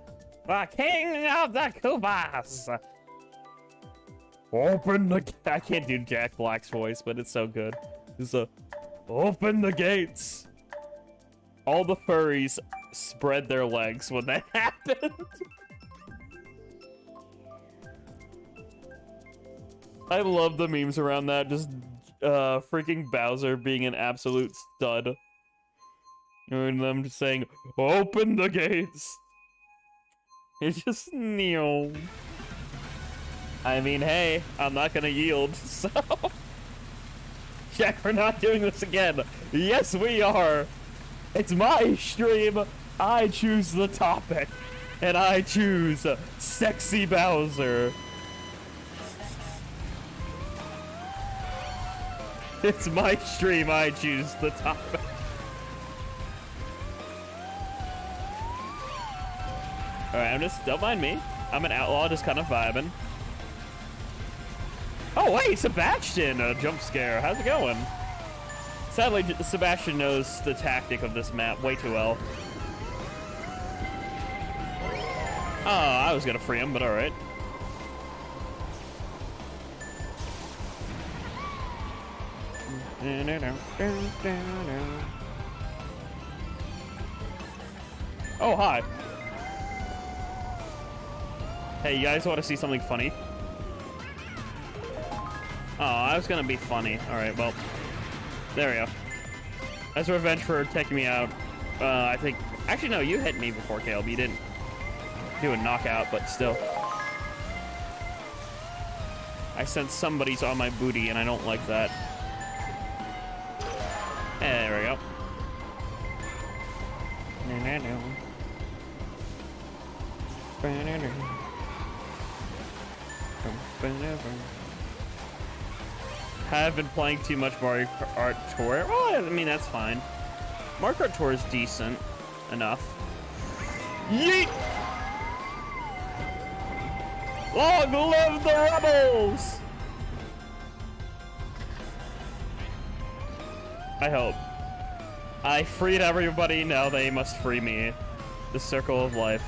the king of the Koopas. Open the... I can't do Jack Black's voice, but it's so good. It's a... Open the gates. All the furries spread their legs when that happened. I love the memes around that. Just freaking Bowser being an absolute stud. And them just saying, open the gates. It's just, Neo. I mean, hey, I'm not gonna yield, so. Jack, we're not doing this again. Yes, we are. It's my stream. I choose the topic. And I choose Sexy Bowser. It's my stream. I choose the topic. Alright, don't mind me. I'm an outlaw just kind of vibing. Oh, wait, Sebastian, a jump scare. How's it going? Sadly, Sebastian knows the tactic of this map way too well. Oh, I was gonna free him, but alright. Oh, hi. Hey, you guys want to see something funny? Oh, I was gonna be funny. Alright, well. There we go. As a revenge for taking me out, I think... Actually, no, you hit me before, Caleb. You didn't do a knockout, but still. I sense somebody's on my booty, and I don't like that. There we go. Have been playing too much Mario Kart Tour. Well, I mean, that's fine. Mario Kart Tour is decent enough. Yeet! Long live the rebels! I hope. I freed everybody, now they must free me. The circle of life.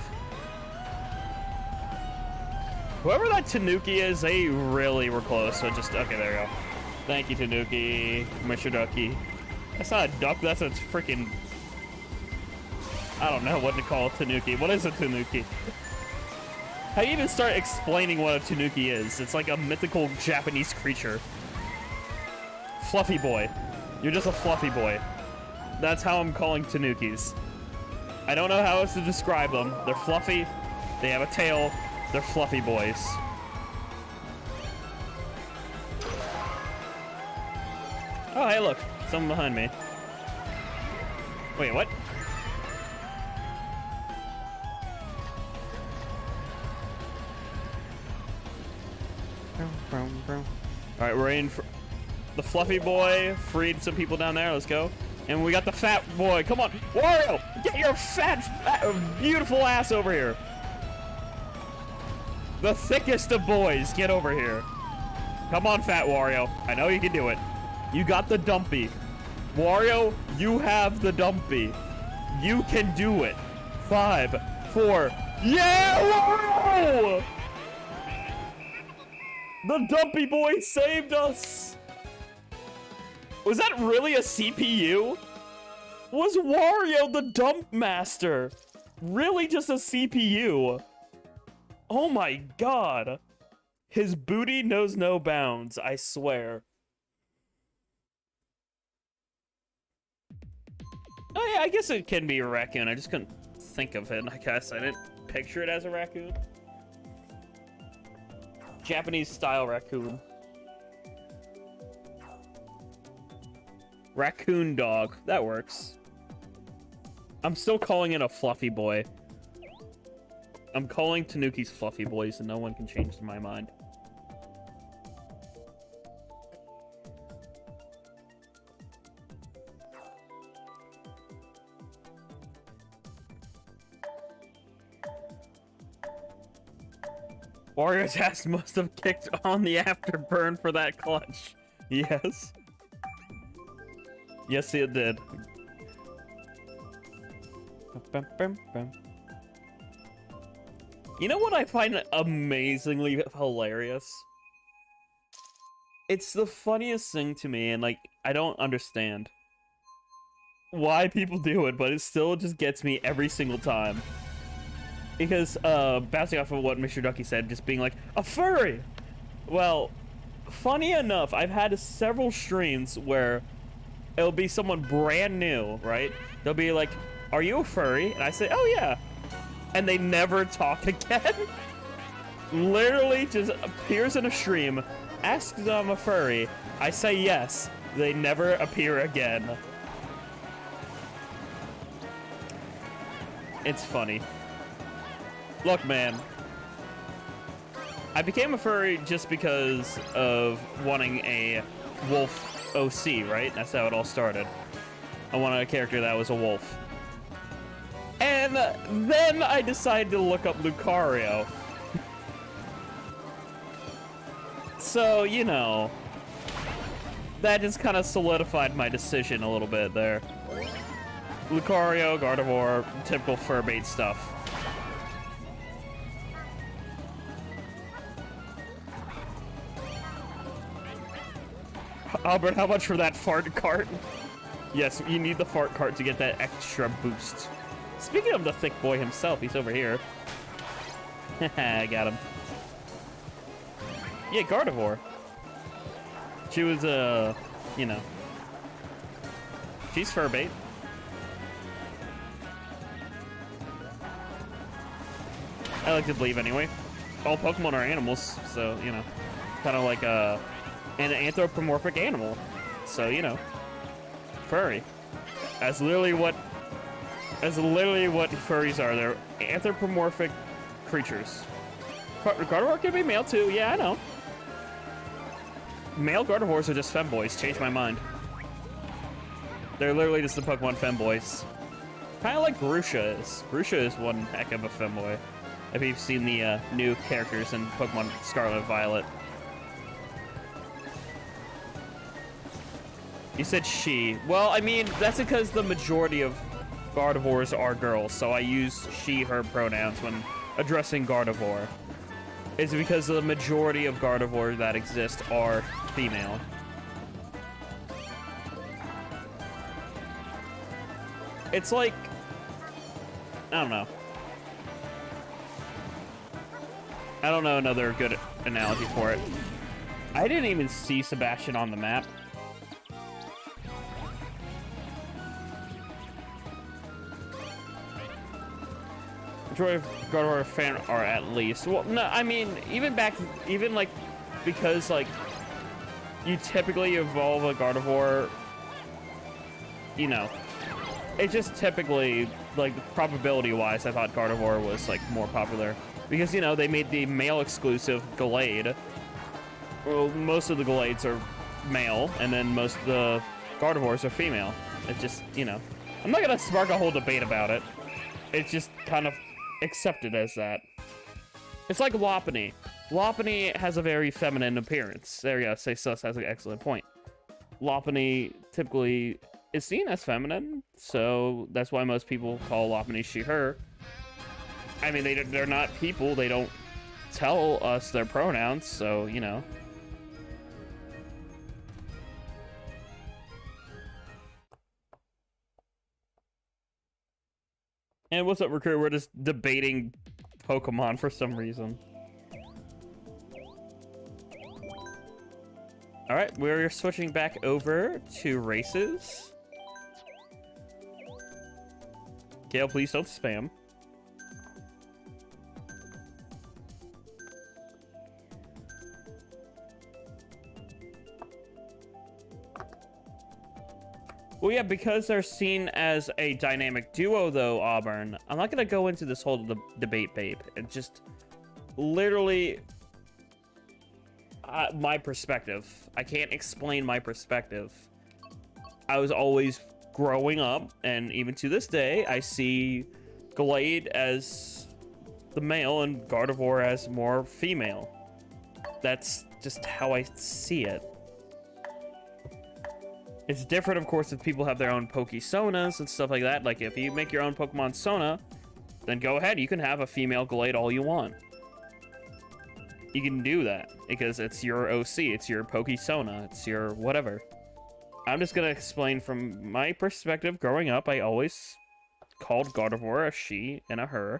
Whoever that Tanuki is, they really were close, so just... Okay, there we go. Thank you, Tanuki. Mr. Ducky. That's not a duck, that's a freaking... I don't know what to call a Tanuki. What is a Tanuki? How do you even start explaining what a Tanuki is? It's like a mythical Japanese creature. Fluffy boy. You're just a fluffy boy. That's how I'm calling Tanukis. I don't know how else to describe them. They're fluffy, they have a tail, they're fluffy boys. Oh, hey, look. Someone behind me. Wait, what? Alright, we're in for... The fluffy boy freed some people down there. Let's go. And we got the fat boy. Come on. Wario! Get your fat, beautiful ass over here. The thickest of boys. Get over here. Come on, fat Wario. I know you can do it. You got the dumpy. Wario, you have the dumpy. You can do it. 5, 4. Yeah, Wario! The dumpy boy saved us! Was that really a CPU? Was Wario the dump master really just a CPU? Oh my god. His booty knows no bounds, I swear. Oh yeah, I guess it can be a raccoon. I just couldn't think of it, I guess. I didn't picture it as a raccoon. Japanese style raccoon. Raccoon dog. That works. I'm still calling it a fluffy boy. I'm calling Tanukis fluffy boys and no one can change my mind. Wario's ass must have kicked on the afterburn for that clutch. Yes. Yes, it did. You know what I find amazingly hilarious? It's the funniest thing to me, and like, I don't understand why people do it, but it still just gets me every single time. Because, bouncing off of what Mr. Ducky said, just being like, a furry! Well, funny enough, I've had several streams where it'll be someone brand new, right? They'll be like, are you a furry? And I say, oh yeah. And they never talk again. Literally just appears in a stream, asks if I'm a furry. I say yes. They never appear again. It's funny. Look, man. I became a furry just because of wanting a wolf OC, right? That's how it all started. I wanted a character that was a wolf. And then I decided to look up Lucario. So, you know, that just kind of solidified my decision a little bit there. Lucario, Gardevoir, typical fur-bait stuff. Albert, how much for that fart cart? Yes, you need the fart cart to get that extra boost. Speaking of the thick boy himself, he's over here. I got him. Yeah, Gardevoir. She was, you know. She's fur bait. I like to believe anyway. All Pokemon are animals, so, you know. Kind of like, an anthropomorphic animal. So, you know. Furry. That's literally what furries are. They're anthropomorphic creatures. Gardevoir can be male too. Yeah, I know. Male Gardevoirs are just femboys. Changed my mind. They're literally just the Pokemon femboys. Kind of like Grusha is. Grusha is one heck of a femboy. If you've seen the new characters in Pokemon Scarlet and Violet. You said she. Well, I mean, that's because the majority of Gardevoirs are girls, so I use she, her pronouns when addressing Gardevoir. It's because the majority of Gardevoirs that exist are female. It's like, I don't know. I don't know another good analogy for it. I didn't even see Sebastian on the map. Majority of Gardevoir fan are at least. Well, no, I mean, even like, because, like, you typically evolve a Gardevoir, you know, it just typically, like, probability-wise, I thought Gardevoir was, like, more popular. Because, you know, they made the male-exclusive Gallade. Well, most of the Gallades are male, and then most of the Gardevoirs are female. It's just, you know, I'm not gonna spark a whole debate about it. It's just kind of accepted as that. It's like Lopunny. Lopunny has a very feminine appearance. There you go. Say Sus has an excellent point. Lopunny typically is seen as feminine, so that's why most people call Lopunny she, her. I mean, they're not people. They don't tell us their pronouns, so, you know. And what's up, Recruit? We're just debating Pokemon for some reason. Alright, we're switching back over to races. Gale, please don't spam. Well, yeah, because they're seen as a dynamic duo, though, Auburn, I'm not going to go into this whole debate, babe. It just literally my perspective. I can't explain my perspective. I was always growing up, and even to this day, I see Glade as the male and Gardevoir as more female. That's just how I see it. It's different, of course, if people have their own Pokesonas and stuff like that. Like, if you make your own Pokemon Sona, then go ahead. You can have a female Glade all you want. You can do that, because it's your OC, it's your Pokesona, it's your whatever. I'm just going to explain from my perspective. Growing up, I always called Gardevoir a she and a her.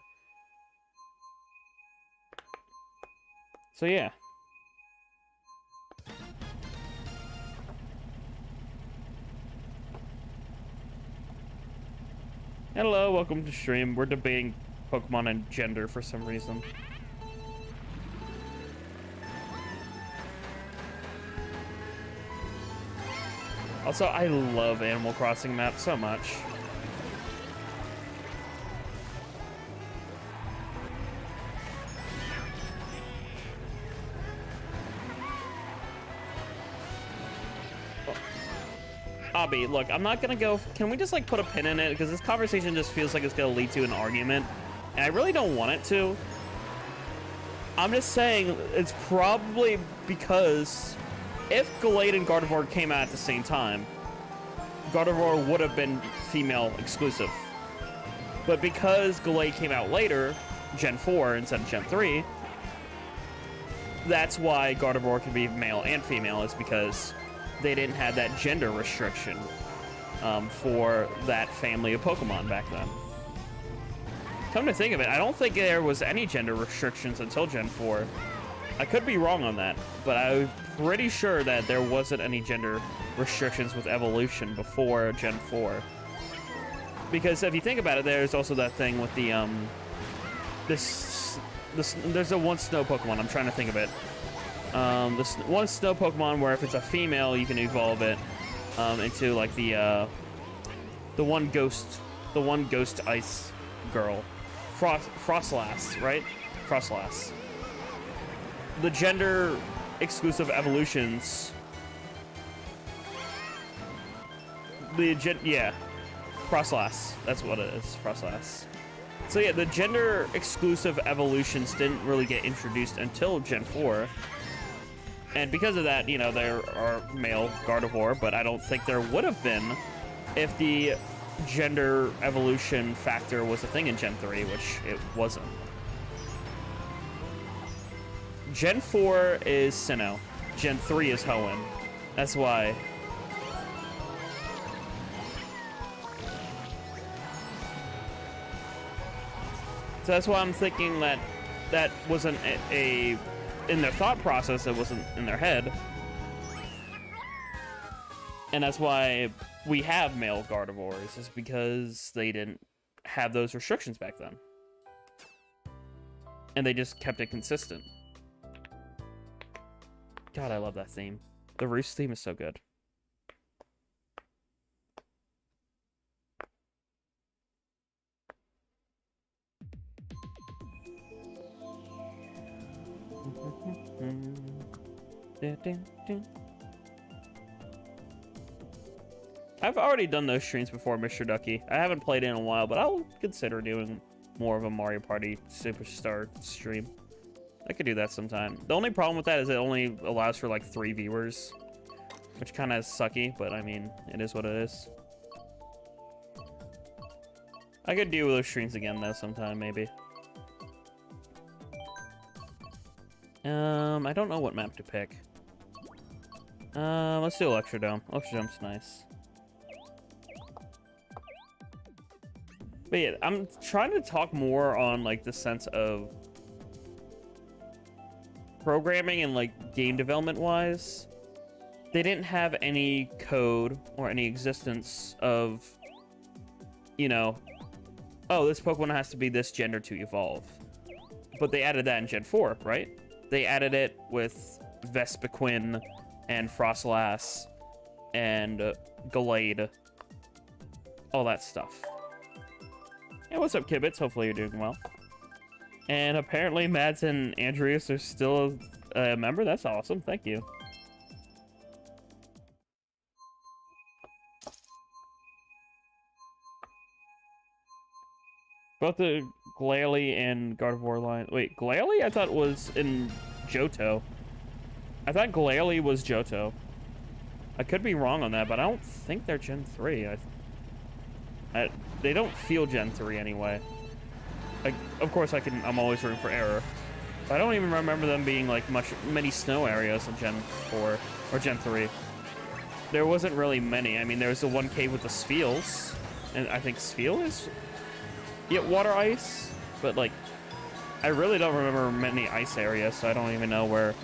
So, yeah. Hello, welcome to stream. We're debating Pokemon and gender for some reason. Also, I love Animal Crossing maps so much. Abby, look, I'm not gonna go. Can we just like put a pin in it? Because this conversation just feels like it's gonna lead to an argument, and I really don't want it to. I'm just saying it's probably because if Glade and Gardevoir came out at the same time, Gardevoir would have been female exclusive. But because Glade came out later, Gen 4 instead of Gen 3, that's why Gardevoir can be male and female, is because they didn't have that gender restriction for that family of Pokemon back then. Come to think of it, I don't think there was any gender restrictions until Gen 4. I could be wrong on that, but I'm pretty sure that there wasn't any gender restrictions with evolution before Gen 4. Because if you think about it, there's also that thing with the there's a one snow Pokemon. I'm trying to think of it. This one snow Pokemon where if it's a female, you can evolve it into like the one ghost ice girl, Frostlass, right? Frostlass. The gender exclusive evolutions. Yeah, Frostlass. That's what it is, Frostlass. So yeah, the gender exclusive evolutions didn't really get introduced until Gen 4. And because of that, you know, there are male Gardevoir, but I don't think there would have been if the gender evolution factor was a thing in Gen 3, which it wasn't. Gen 4 is Sinnoh. Gen 3 is Hoenn. That's why. So that's why I'm thinking that that wasn't a in their thought process, it wasn't in their head. And that's why we have male Gardevoirs, is because they didn't have those restrictions back then. And they just kept it consistent. God, I love that theme. The Roost theme is so good. I've already done those streams before, Mr. Ducky. I haven't played in a while, but I'll consider doing more of a Mario Party Superstar stream. I could do that sometime. The only problem with that is it only allows for like 3 viewers, which kind of sucky, but I mean, it is what it is. I could do those streams again though sometime, maybe. I don't know what map to pick. Let's do Electrodome. Electrodome's nice. But yeah, I'm trying to talk more on like the sense of programming and like game development wise. They didn't have any code or any existence of, you know, oh, this Pokemon has to be this gender to evolve. But they added that in Gen 4, right? They added it with Vespiquen and Frostlass and Gallade. All that stuff. Hey, what's up, Kibitz? Hopefully you're doing well. And apparently Mads and Andreas are still a member. That's awesome. Thank you. Both the Glalie and Gardevoir line. Wait, Glalie? I thought was in Johto. I thought Glalie was Johto. I could be wrong on that, but I don't think they're Gen 3. They don't feel Gen 3 anyway. Of course, I'm always rooting for error. But I don't even remember them being like many snow areas in Gen 4 or Gen 3. There wasn't really many. I mean, there was the one cave with the Spheals, and I think Spheal is water ice, but like I really don't remember many ice areas, so I don't even know where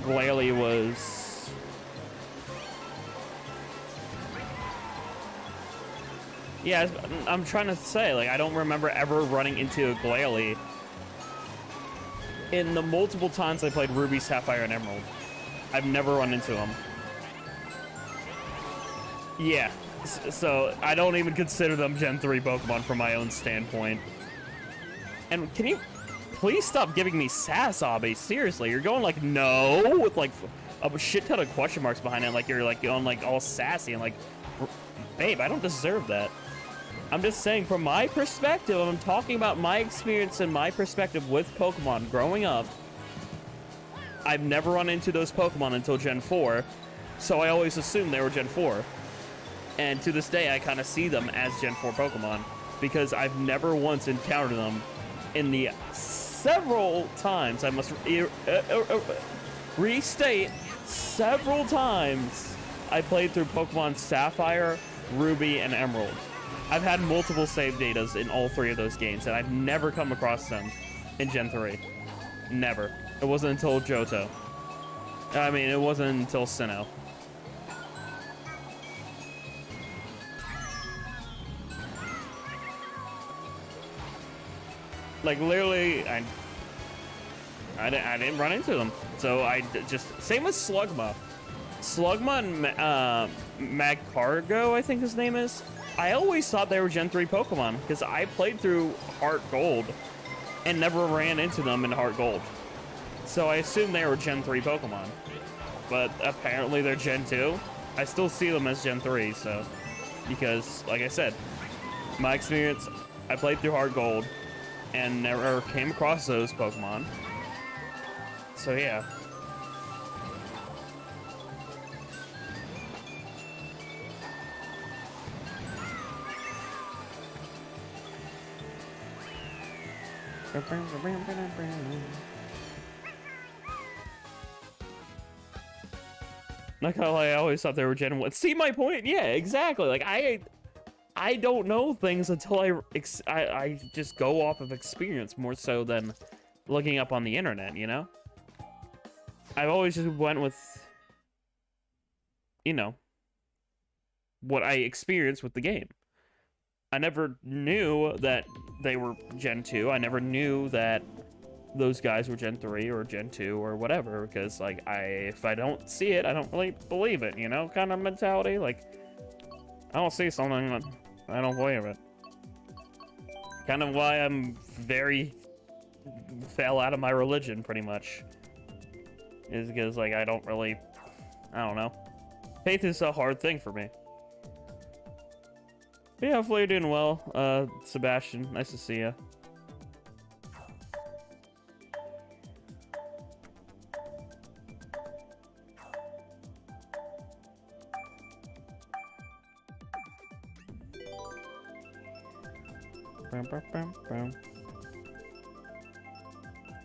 Glalie was. Yeah, I'm trying to say, like, I don't remember ever running into a Glalie in the multiple times I played Ruby, Sapphire, and Emerald. I've never run into them. Yeah. So, I don't even consider them Gen 3 Pokemon from my own standpoint. And can you please stop giving me sass, Abby? Seriously, you're going like, no, with like a shit ton of question marks behind it, like you're like going like all sassy and like, babe, I don't deserve that. I'm just saying from my perspective, I'm talking about my experience and my perspective with Pokemon growing up. I've never run into those Pokemon until Gen 4, so I always assumed they were Gen 4. And to this day, I kind of see them as Gen 4 Pokemon because I've never once encountered them in the several times, I must restate, several times I played through Pokemon Sapphire, Ruby, and Emerald. I've had multiple save datas in all three of those games, and I've never come across them in Gen 3. Never. It wasn't until Johto. I mean, it wasn't until Sinnoh. Like, literally, I didn't run into them. So I just... Same with Slugma. Slugma and Magcargo, I think his name is. I always thought they were Gen 3 Pokemon, because I played through Heart Gold and never ran into them in Heart Gold. So I assumed they were Gen 3 Pokemon. But apparently they're Gen 2. I still see them as Gen 3, so... Because, like I said, my experience, I played through Heart Gold and never came across those Pokemon. So yeah. Not gonna lie, I always thought they were Gen 1. See my point? Yeah, exactly. Like, I don't know things until I just go off of experience more so than looking up on the internet, you know? I've always just went with, you know, what I experienced with the game. I never knew that they were Gen 2. I never knew that those guys were Gen 3 or Gen 2 or whatever, because, like, if I don't see it, I don't really believe it, you know, kind of mentality. Like, I don't see something, I don't believe it. Kind of why I'm fell out of my religion, pretty much. Is because, like, I don't know. Faith is a hard thing for me. But yeah, hopefully you're doing well, Sebastian. Nice to see you.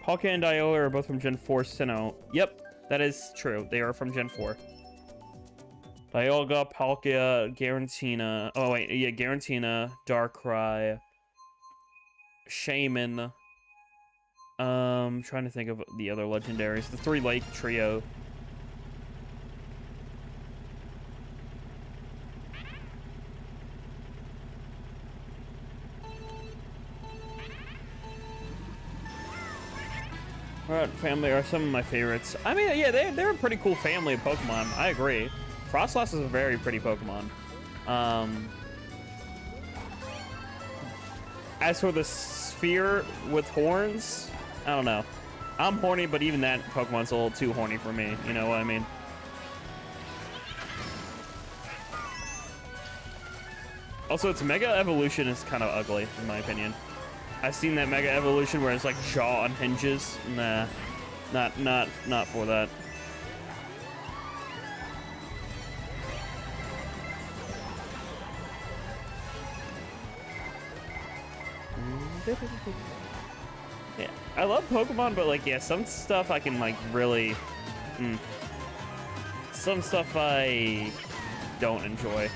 Palkia and Diola are both from Gen 4 Sinnoh. Yep, that is true. They are from Gen 4. Dialga, Palkia, Garantina. Oh, wait. Yeah, Garantina, Darkrai, Shaman. Trying to think of the other legendaries. The 3 Lake Trio. Alright, family are some of my favorites. I mean, yeah, they're a pretty cool family of Pokemon. I agree. Frostlass is a very pretty Pokemon. As for the sphere with horns, I don't know. I'm horny, but even that Pokemon's a little too horny for me. You know what I mean? Also, its Mega Evolution is kind of ugly, in my opinion. I've seen that Mega Evolution where it's like jaw on hinges. Nah, not for that. Yeah, I love Pokemon, but like, yeah, some stuff I can like really, some stuff I don't enjoy.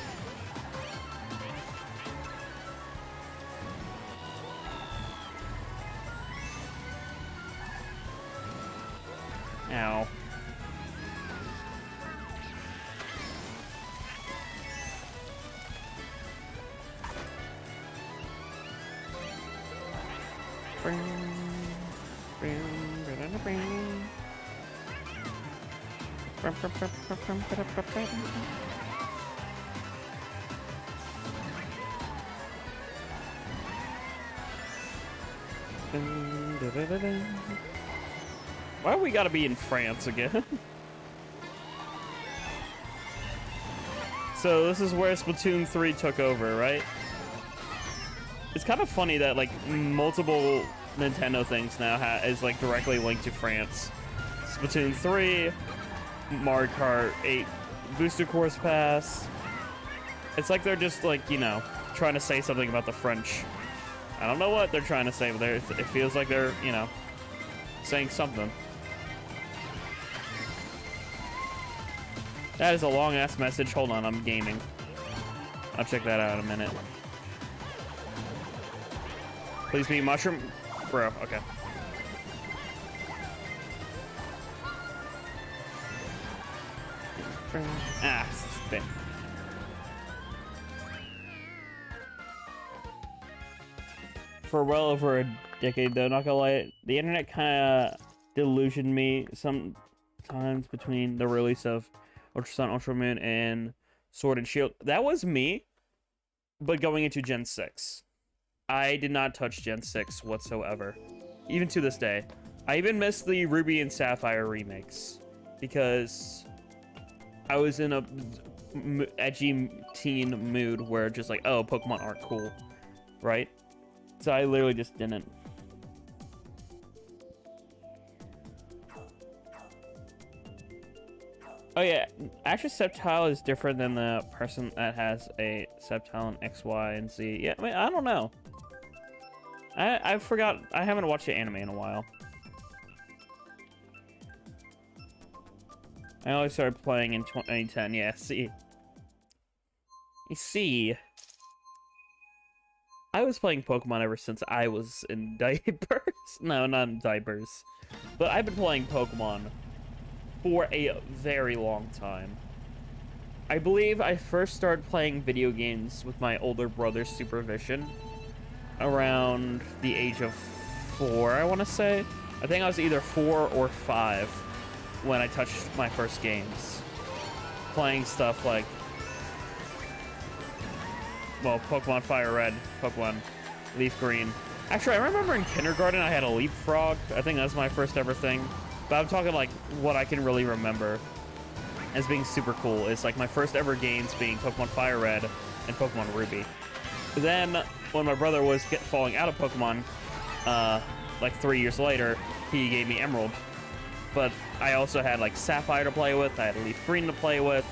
Ow. Why we gotta be in France again? So this is where Splatoon 3 took over, right? It's kind of funny that like multiple Nintendo things now is like directly linked to France. Splatoon 3, Mario Kart 8 Booster Course Pass. It's like they're just like, you know, trying to say something about the French. I don't know what they're trying to say, but it feels like they're, you know, saying something. That is a long-ass message. Hold on, I'm gaming. I'll check that out in a minute. Please be mushroom. Bro, okay. Ah, spin. For well over a decade, though, not gonna lie, the internet kind of delusioned me sometimes between the release of Ultra Sun, Ultra Moon, and Sword and Shield. That was me, but going into Gen 6. I did not touch Gen 6 whatsoever, even to this day. I even missed the Ruby and Sapphire remakes, because I was in a edgy teen mood where just like, oh, Pokemon aren't cool, right? So I literally just didn't. Oh yeah, actually Sceptile is different than the person that has a Sceptile in X, Y, and Z. Yeah, I mean, I don't know. I forgot, I haven't watched the anime in a while. I only started playing in 2010, yeah, see. You see, I was playing Pokemon ever since I was in diapers. No, not in diapers. But I've been playing Pokemon for a very long time. I believe I first started playing video games with my older brother's supervision around the age of 4, I want to say. I think I was either 4 or 5 when I touched my first games. Playing stuff like, well, Pokemon Fire Red, Pokemon Leaf Green. Actually, I remember in kindergarten I had a Leapfrog. I think that's my first ever thing. But I'm talking like what I can really remember as being super cool. It's like my first ever games being Pokemon Fire Red and Pokemon Ruby. Then, when my brother was falling out of Pokemon, like 3 years later, he gave me Emerald. But I also had like Sapphire to play with, I had Leaf Green to play with.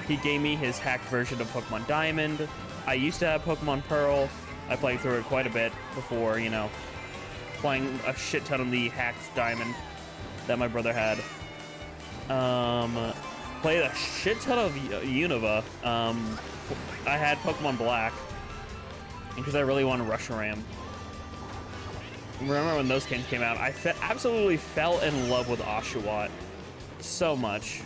He gave me his hacked version of Pokemon Diamond. I used to have Pokemon Pearl. I played through it quite a bit before, you know, playing a shit ton of the hacked diamond that my brother had. Played a shit ton of Unova. I had Pokemon Black because I really wanted Reshiram. Remember when those games came out? I absolutely fell in love with Oshawott so much.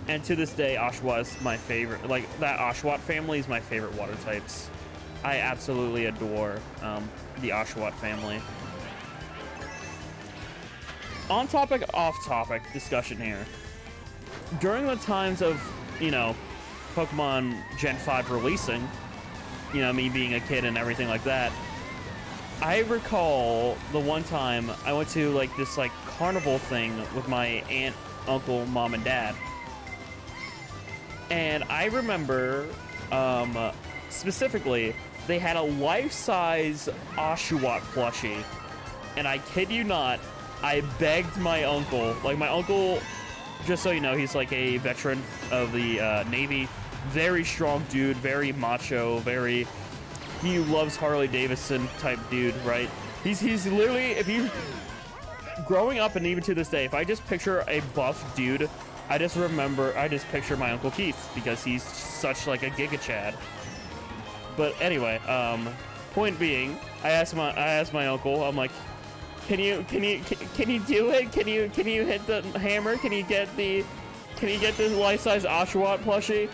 And to this day, Oshawott is my favorite. Like, that Oshawott family is my favorite water types. I absolutely adore the Oshawott family. On topic, off topic discussion here. During the times of, you know, Pokemon Gen 5 releasing, you know, me being a kid and everything like that, I recall the one time I went to, like, this, like, carnival thing with my aunt, uncle, mom, and dad. And I remember, specifically, they had a life-size Oshawott plushie. And I kid you not, I begged my uncle, like, my uncle, just so you know, he's like a veteran of the Navy, very strong dude, very macho, he loves Harley Davidson type dude, right? He's literally, if you, growing up and even to this day, if I just picture a buff dude, I just picture my Uncle Keith because he's such like a Giga Chad. But anyway, point being, I asked my uncle, I'm like, can you do it? Can you hit the hammer? Can you get this life-size Oshawott plushie?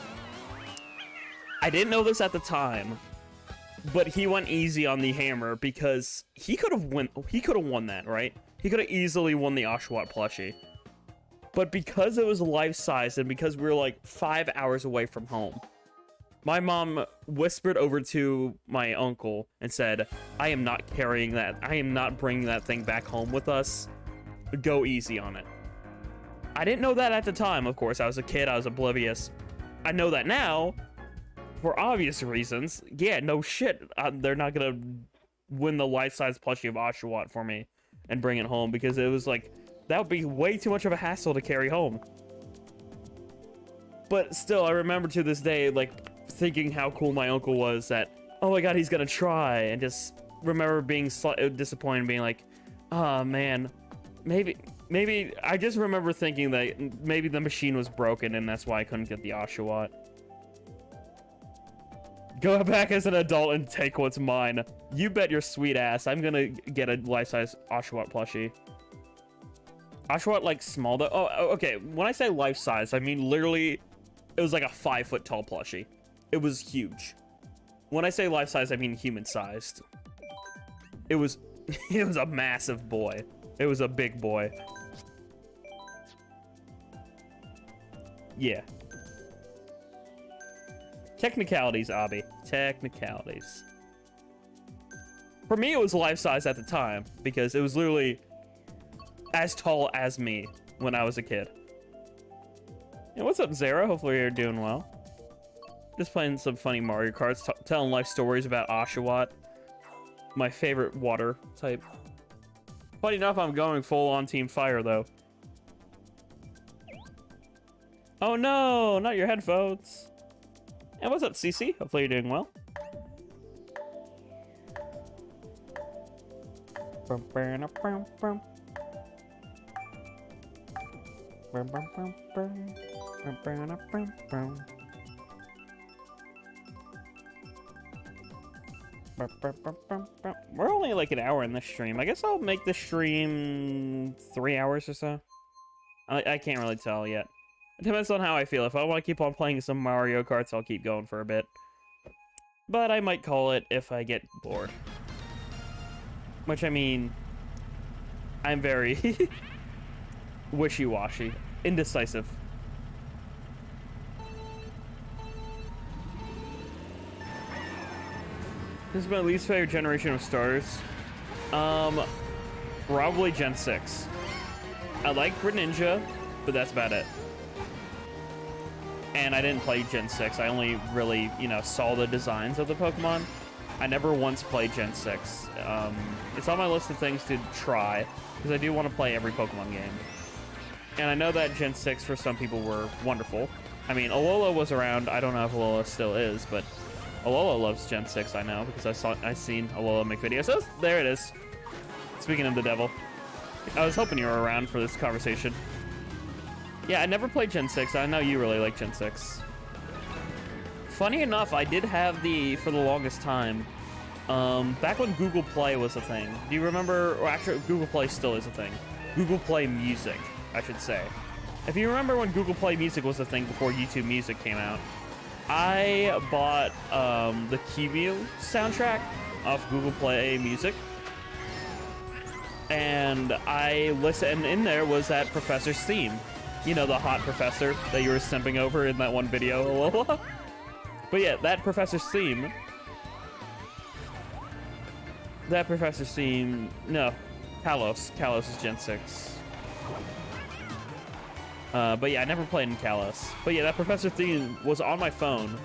I didn't know this at the time, but he went easy on the hammer because he could have won that, right? He could have easily won the Oshawott plushie. But because it was life-size and because we were like 5 hours away from home, my mom whispered over to my uncle and said, I am not carrying that. I am not bringing that thing back home with us. Go easy on it. I didn't know that at the time, of course. I was a kid. I was oblivious. I know that now for obvious reasons. Yeah, no shit. They're not going to win the life-size plushie of Oshawott for me and bring it home because it was like, that would be way too much of a hassle to carry home. But still, I remember to this day, like, thinking how cool my uncle was that, oh my god, he's gonna try, and just remember being disappointed and being like, oh man, maybe, I just remember thinking that maybe the machine was broken and that's why I couldn't get the Oshawott. Go back as an adult and take what's mine. You bet your sweet ass I'm gonna get a life-size Oshawott plushie. Oshawott, like, small though. Oh, okay. When I say life-size, I mean literally, it was like a 5-foot tall plushie. It was huge. When I say life-size, I mean human-sized. It was a massive boy. It was a big boy. Yeah. Technicalities, Abby. Technicalities. For me, it was life-size at the time because it was literally as tall as me when I was a kid. Yeah, what's up, Zara? Hopefully you're doing well. Just playing some funny Mario Karts, telling life stories about Oshawott, my favorite water type. Funny enough, I'm going full on Team Fire though. Oh no, not your headphones. And what's up, CC? Hopefully you're doing well. We're only like an hour in this stream. I guess I'll make this stream 3 hours or so. I can't really tell yet. It depends on how I feel. If I want to keep on playing some Mario Karts, I'll keep going for a bit. But I might call it if I get bored. Which, I mean, I'm very wishy-washy, indecisive. This is my least favorite generation of starters. Probably Gen 6. I like Greninja, but that's about it. And I didn't play Gen 6. I only really, you know, saw the designs of the Pokemon. I never once played Gen 6. It's on my list of things to try, because I do want to play every Pokemon game. And I know that Gen 6 for some people were wonderful. I mean, Alola was around. I don't know if Alola still is, but Alola loves Gen 6, I know, because I seen Alola make videos. So there it is. Speaking of the devil, I was hoping you were around for this conversation. Yeah, I never played Gen 6. I know you really like Gen 6. Funny enough, I did have for the longest time, back when Google Play was a thing. Do you remember, or actually Google Play still is a thing. Google Play Music, I should say. If you remember when Google Play Music was a thing before YouTube Music came out, I bought the Kimu soundtrack off Google Play Music. And I listened, and in there was that professor's theme. You know, the hot professor that you were simping over in that one video. But yeah, that professor's theme. That professor's theme. No, Kalos. Kalos is Gen 6. But yeah, I never played in Kalos. But yeah, that professor theme was on my phone.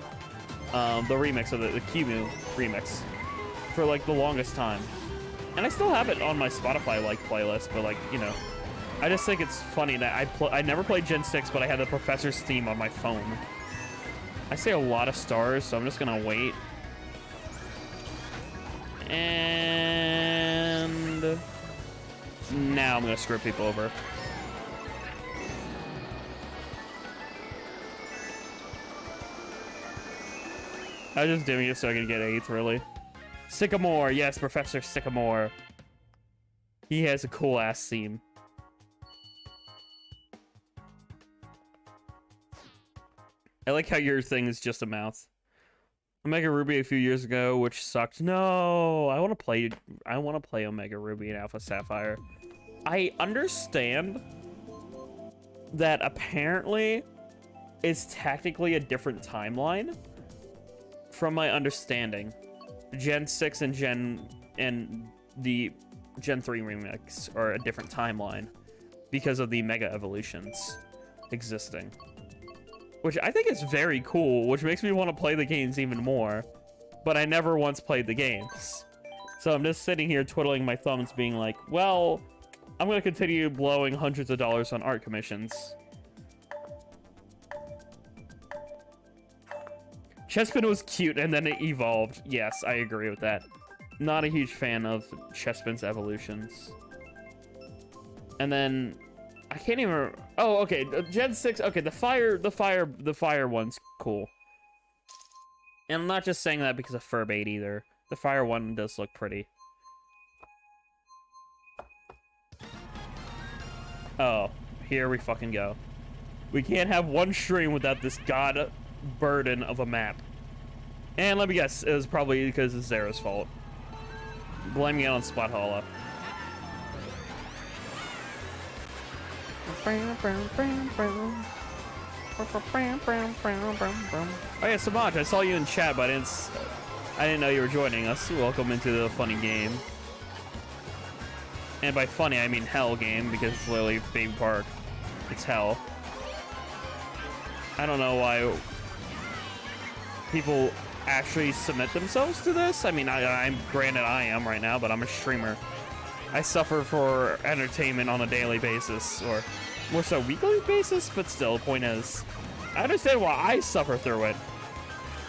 The remix of the Kimu remix. For like the longest time. And I still have it on my Spotify like playlist, but like, you know. I just think it's funny that I never played Gen 6, but I had the professor's theme on my phone. I say a lot of stars, so I'm just gonna wait. And now I'm gonna screw people over. I was just doing it so I could get 8th, really. Sycamore, yes, Professor Sycamore. He has a cool ass theme. I like how your thing is just a mouth. Omega Ruby a few years ago, which sucked. No, I want to play Omega Ruby and Alpha Sapphire. I understand that apparently it's technically a different timeline. From my understanding, Gen 6 and the Gen 3 remix are a different timeline because of the Mega Evolutions existing. Which I think is very cool, which makes me want to play the games even more. But I never once played the games. So I'm just sitting here twiddling my thumbs being like, well, I'm going to continue blowing hundreds of dollars on art commissions. Chespin was cute and then it evolved. Yes, I agree with that. Not a huge fan of Chespin's evolutions. And then I can't even. Oh, okay. Gen 6. Okay, the fire one's cool. And I'm not just saying that because of Furbait either. The fire one does look pretty. Oh, here we fucking go. We can't have one stream without this god burden of a map. And let me guess, it was probably because it's Zera's fault. Blaming it on Spot Hollow. Oh yeah, Samaj, I saw you in chat, but I didn't know you were joining us. Welcome into the funny game. And by funny, I mean hell game, because it's literally Baby Park. It's hell. I don't know why people actually submit themselves to this. I mean, I'm granted I am right now, but I'm a streamer. I suffer for entertainment on a daily basis, or more so weekly basis, but still, the point is, I understand why I suffer through it.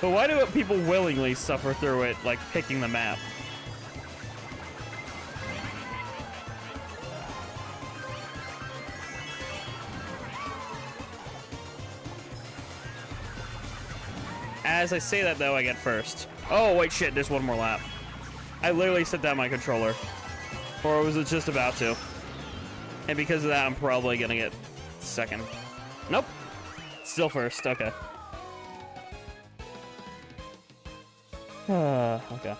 But why do people willingly suffer through it, like picking the map? As I say that, though, I get first. Oh, wait, shit, there's one more lap. I literally set down my controller. Or was it just about to? And because of that, I'm probably gonna get second. Nope. Still first, okay. Okay.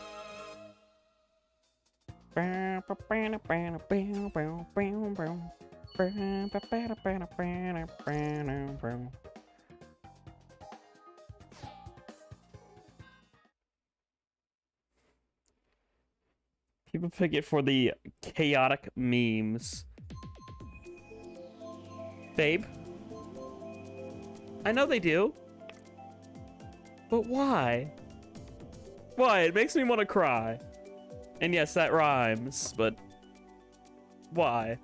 People pick it for the chaotic memes. Babe? I know they do. But why? Why? It makes me want to cry. And yes, that rhymes, but why?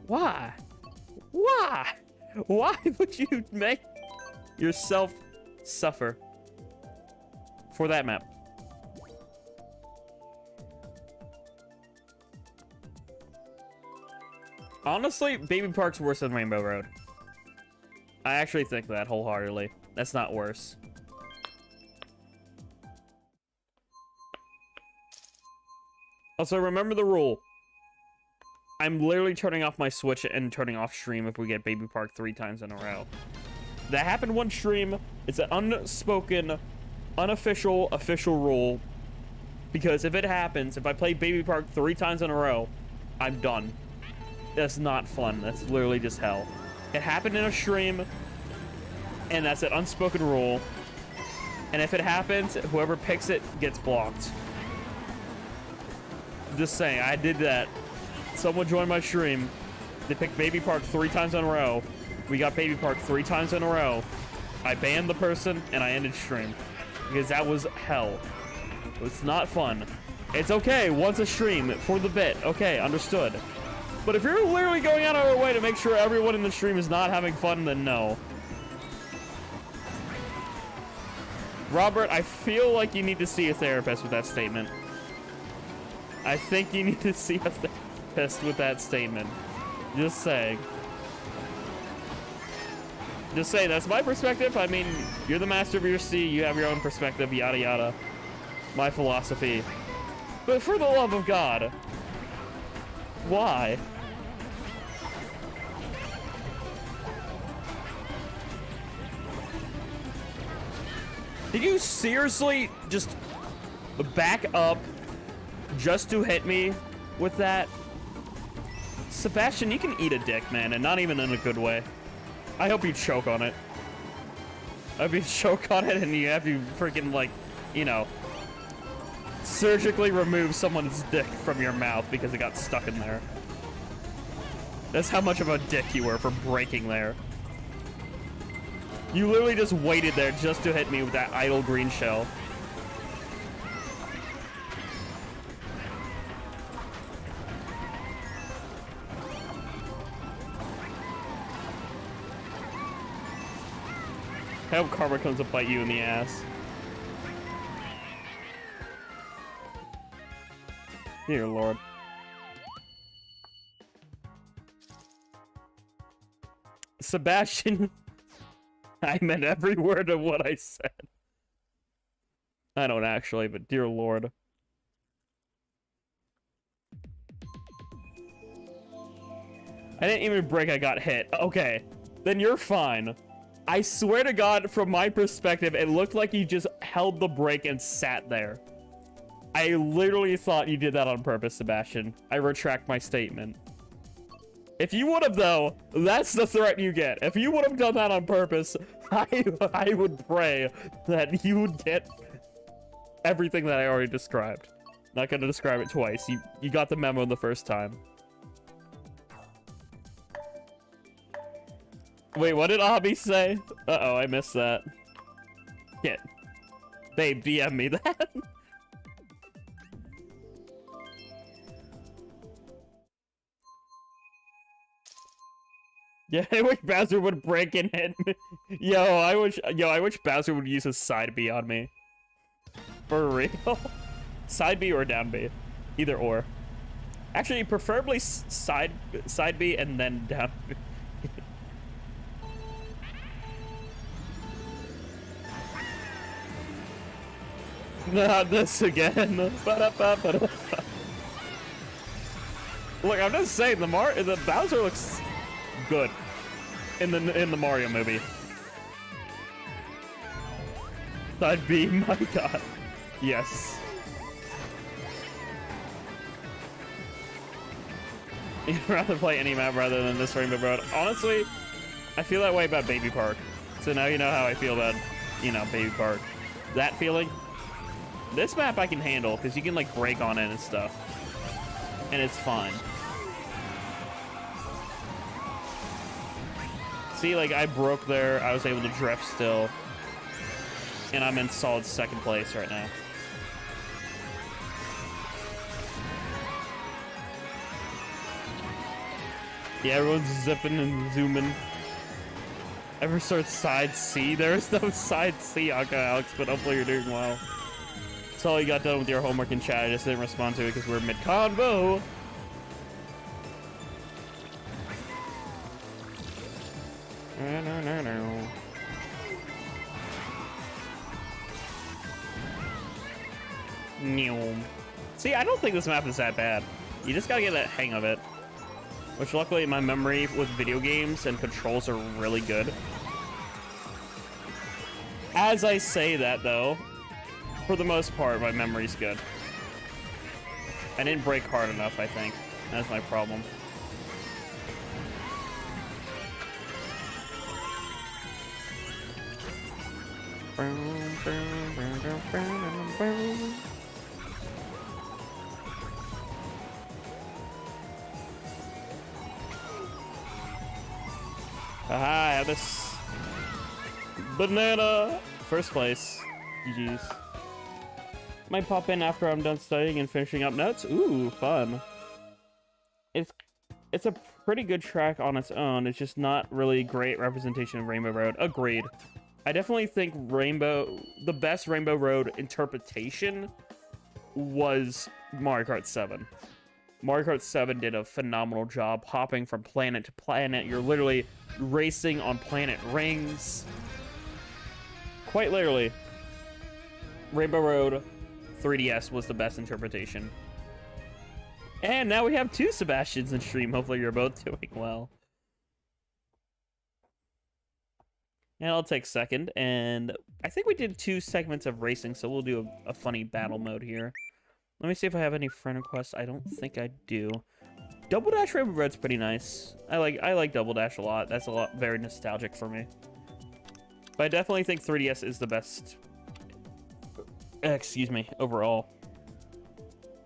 Why? Why? Why would you make yourself suffer for that map? Honestly, Baby Park's worse than Rainbow Road. I actually think that wholeheartedly. That's not worse. Also, remember the rule. I'm literally turning off my Switch and turning off stream if we get Baby Park 3 times in a row. That happened one stream. It's an unspoken, unofficial, official rule. Because if it happens, if I play Baby Park 3 times in a row, I'm done. That's not fun. That's literally just hell. It happened in a stream, and that's an unspoken rule. And if it happens, whoever picks it gets blocked. Just saying, I did that. Someone joined my stream. They picked Baby Park 3 times in a row. We got Baby Park 3 times in a row. I banned the person, and I ended stream. Because that was hell. It's not fun. It's okay, once a stream, for the bit. Okay, understood. But if you're literally going out of our way to make sure everyone in the stream is not having fun, then no. Robert, I feel like you need to see a therapist with that statement. I think you need to see a therapist with that statement. Just saying. Just saying, that's my perspective. I mean, you're the master of your sea, you have your own perspective, yada yada. My philosophy. But for the love of God, why? Did you seriously just back up just to hit me with that? Sebastian, you can eat a dick, man, and not even in a good way. I hope you choke on it. I hope you choke on it and you have to freaking, like, you know, surgically remove someone's dick from your mouth because it got stuck in there. That's how much of a dick you were for breaking there. You literally just waited there just to hit me with that idle green shell. I hope karma comes to bite you in the ass. Dear Lord. Sebastian, I meant every word of what I said. I don't actually, but dear Lord. I didn't even break, I got hit. Okay, then you're fine. I swear to God, from my perspective, it looked like you just held the brake and sat there. I literally thought you did that on purpose, Sebastian. I retract my statement. If you would have, though, that's the threat you get. If you would have done that on purpose, I would pray that you would get everything that I already described. Not gonna describe it twice. You got the memo the first time. Wait, what did Abby say? Uh-oh, I missed that. Shit. Babe, DM me that. Yeah, I wish Bowser would break and hit me. I wish Bowser would use his side B on me. For real? Side B or down B. Either or. Actually, preferably side B and then down B. Not this again. Look, I'm just saying the Bowser looks good in the Mario movie. Side B, my God. Yes. You'd rather play any map rather than this Rainbow Road. Honestly, I feel that way about Baby Park. So now you know how I feel about, Baby Park. That feeling. This map I can handle, because you can, like, brake on it and stuff. And it's fine. See, like, I broke there. I was able to drift still. And I'm in solid second place right now. Yeah, everyone's zipping and zooming. Ever start side C? There's no side C, okay, Alex, but hopefully you're doing well. That's all you got done with your homework in chat. I just didn't respond to it because we're mid-convo. See, I don't think this map is that bad. You just gotta get the hang of it. Which, luckily, my memory with video games and controls are really good. As I say that, though, for the most part, my memory's good. I didn't break hard enough, I think. That's my problem. Aha, I have this banana. First place. GG's. Might pop in after I'm done studying and finishing up notes. Ooh, fun. It's a pretty good track on its own. It's just not really great representation of Rainbow Road. Agreed. I definitely think the best Rainbow Road interpretation was Mario Kart 7. Mario Kart 7 did a phenomenal job hopping from planet to planet. You're literally racing on planet rings. Quite literally. Rainbow Road 3DS was the best interpretation. And now we have 2 Sebastians in stream. Hopefully you're both doing well. And I'll take second. And I think we did 2 segments of racing, so we'll do a funny battle mode here. Let me see if I have any friend requests. I don't think I do. Double Dash Rainbow Road's pretty nice. I like Double Dash a lot. That's very nostalgic for me. But I definitely think 3DS is the best. Excuse me, overall.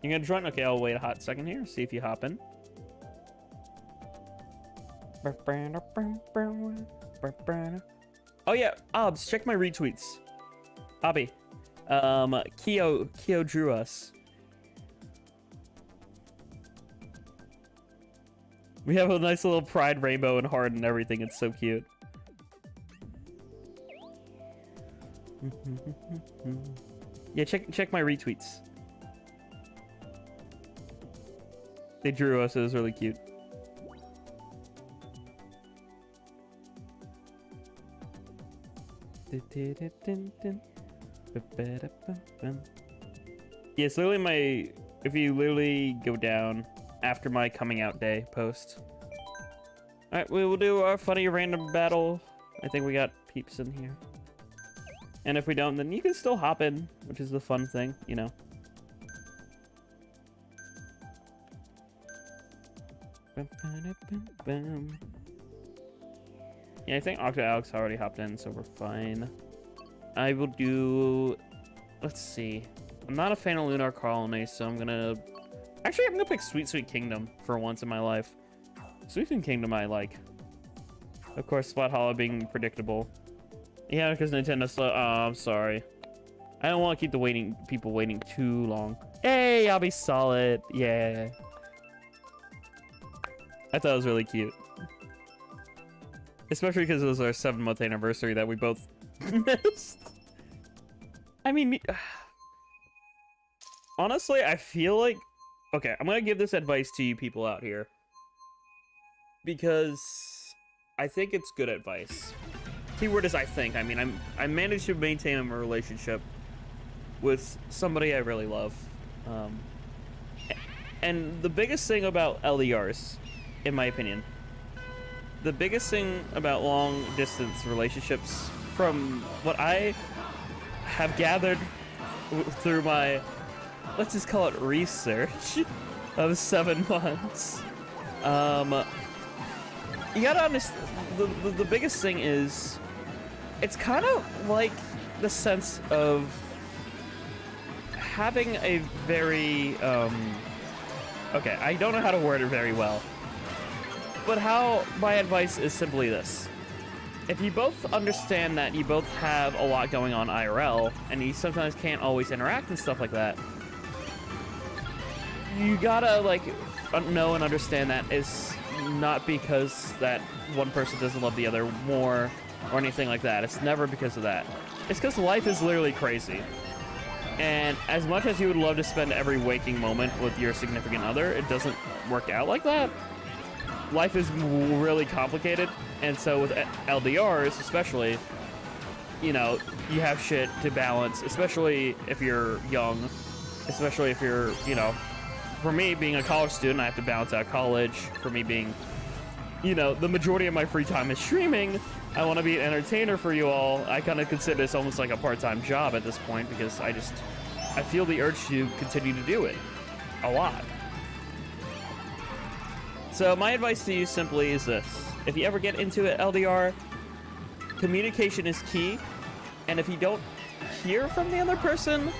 You gonna join? Okay, I'll wait a hot second here. See if you hop in. Oh yeah, Obs, check my retweets. Obby. Kyo drew us. We have a nice little pride rainbow and heart and everything. It's so cute. Yeah, check my retweets. They drew us. It was really cute. Yeah, it's literally if you literally go down after my coming out day post. Alright, we will do our funny random battle. I think we got peeps in here. And if we don't, then you can still hop in, which is the fun thing, you know. Yeah, I think Octo Alex already hopped in, so we're fine. I will do... Let's see. I'm not a fan of Lunar Colony, so I'm gonna... Actually, I'm gonna pick Sweet Sweet Kingdom for once in my life. Sweet Sweet Kingdom I like. Of course, Splat Hollow being predictable. Yeah, because Nintendo slow... Oh, I'm sorry. I don't want to keep people waiting too long. Hey, I'll be solid. Yeah. I thought it was really cute. Especially because it was our 7-month anniversary that we both missed. I mean... Honestly, I feel like... Okay, I'm gonna give this advice to you people out here. Because I think it's good advice. Keyword is I think. I mean, I managed to maintain a relationship with somebody I really love. And the biggest thing about LDRs, in my opinion, the biggest thing about long distance relationships, from what I have gathered through my, let's just call it research of 7 months, you gotta understand, the biggest thing is, it's kind of like the sense of having a very, okay, I don't know how to word it very well, but my advice is simply this. If you both understand that you both have a lot going on IRL, and you sometimes can't always interact and stuff like that, you gotta, like, know and understand that it's not because that one person doesn't love the other more or anything like that. It's never because of that. It's because life is literally crazy. And as much as you would love to spend every waking moment with your significant other, it doesn't work out like that. life is really complicated, and so with LDRs especially, you know, you have shit to balance, especially if you're young, especially if you're, you know, for me being a college student, I have to balance out college. For me being, you know, the majority of my free time is streaming. I want to be an entertainer for you all. I kind of consider this almost like a part-time job at this point, because I feel the urge to continue to do it a lot. So my advice to you simply is this: if you ever get into an LDR, communication is key, and if you don't hear from the other person,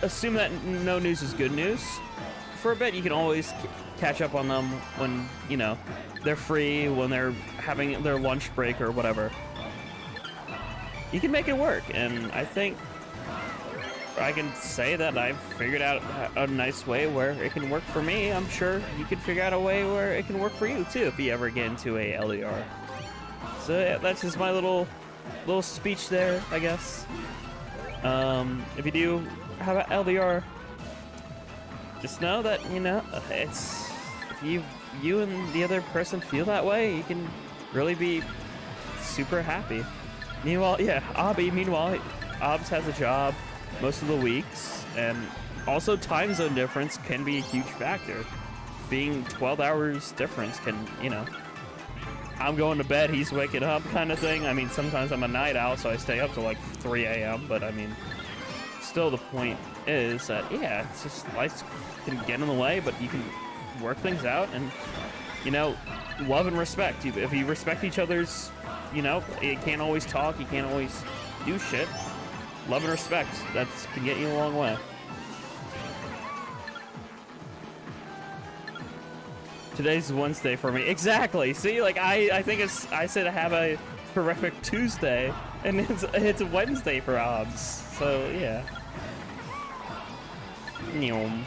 assume that no news is good news. For a bit, you can always catch up on them when, you know, they're free, when they're having their lunch break or whatever. You can make it work, and I think I can say that I've figured out a nice way where it can work for me. I'm sure you can figure out a way where it can work for you too if you ever get into a LDR. So yeah, that's just my little speech there, I guess. If you do have an LDR, just know that, you know, it's, if you and the other person feel that way, you can really be super happy. Meanwhile, yeah, Obs has a job most of the weeks, and also time zone difference can be a huge factor. Being 12 hours difference can, you know, I'm going to bed, he's waking up kind of thing. I mean, sometimes I'm a night owl, so I stay up till like 3 a.m., but I mean, still the point is that, yeah, it's just life can get in the way, but you can work things out, and, you know, love and respect. If you respect each other's, you know, you can't always talk, you can't always do shit. Love and respect, that can get you a long way. Today's Wednesday for me. Exactly. See, like I think I said I have a horrific Tuesday, and it's Wednesday for Obs. So yeah. Nyom.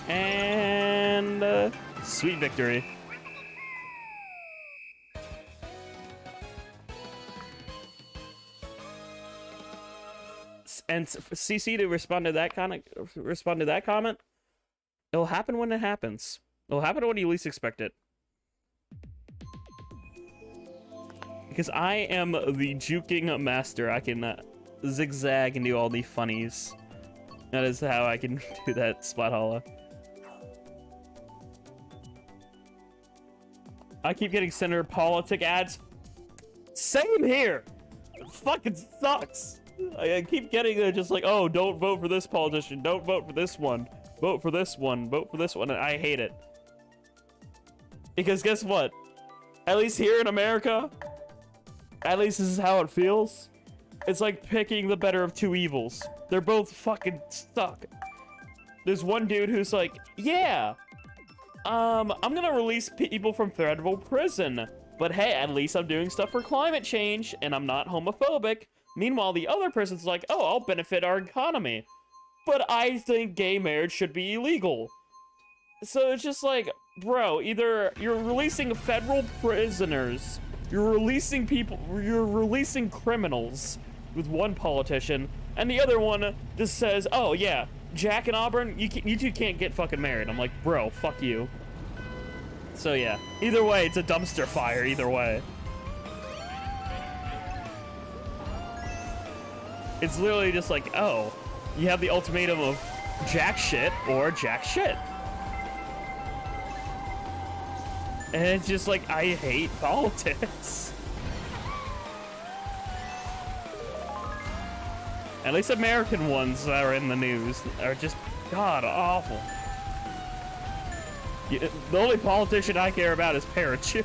And sweet victory. And CC to respond to that comment. It'll happen when it happens. It'll happen when you least expect it. Because I am the juking master. I can zigzag and do all the funnies. That is how I can do that splat holla. I keep getting senator politic ads. Same here. It fucking sucks. I keep getting just like, oh, don't vote for this politician. Don't vote for this one. Vote for this one. Vote for this one. And I hate it. Because guess what? At least here in America, at least this is how it feels. It's like picking the better of two evils. They're both fucking stuck. There's one dude who's like, yeah, I'm gonna release people from federal prison. But hey, at least I'm doing stuff for climate change, and I'm not homophobic. Meanwhile, the other person's like, oh, I'll benefit our economy. But I think gay marriage should be illegal. So it's just like, bro, either you're releasing federal prisoners, you're releasing people, you're releasing criminals with one politician, and the other one just says, oh yeah, Jack and Auburn, you two can't get fucking married. I'm like, bro, fuck you. So yeah, either way, it's a dumpster fire, either way. It's literally just like, oh, you have the ultimatum of jack shit or jack shit. And it's just like, I hate politics. At least American ones that are in the news are just god awful. The only politician I care about is Parachu.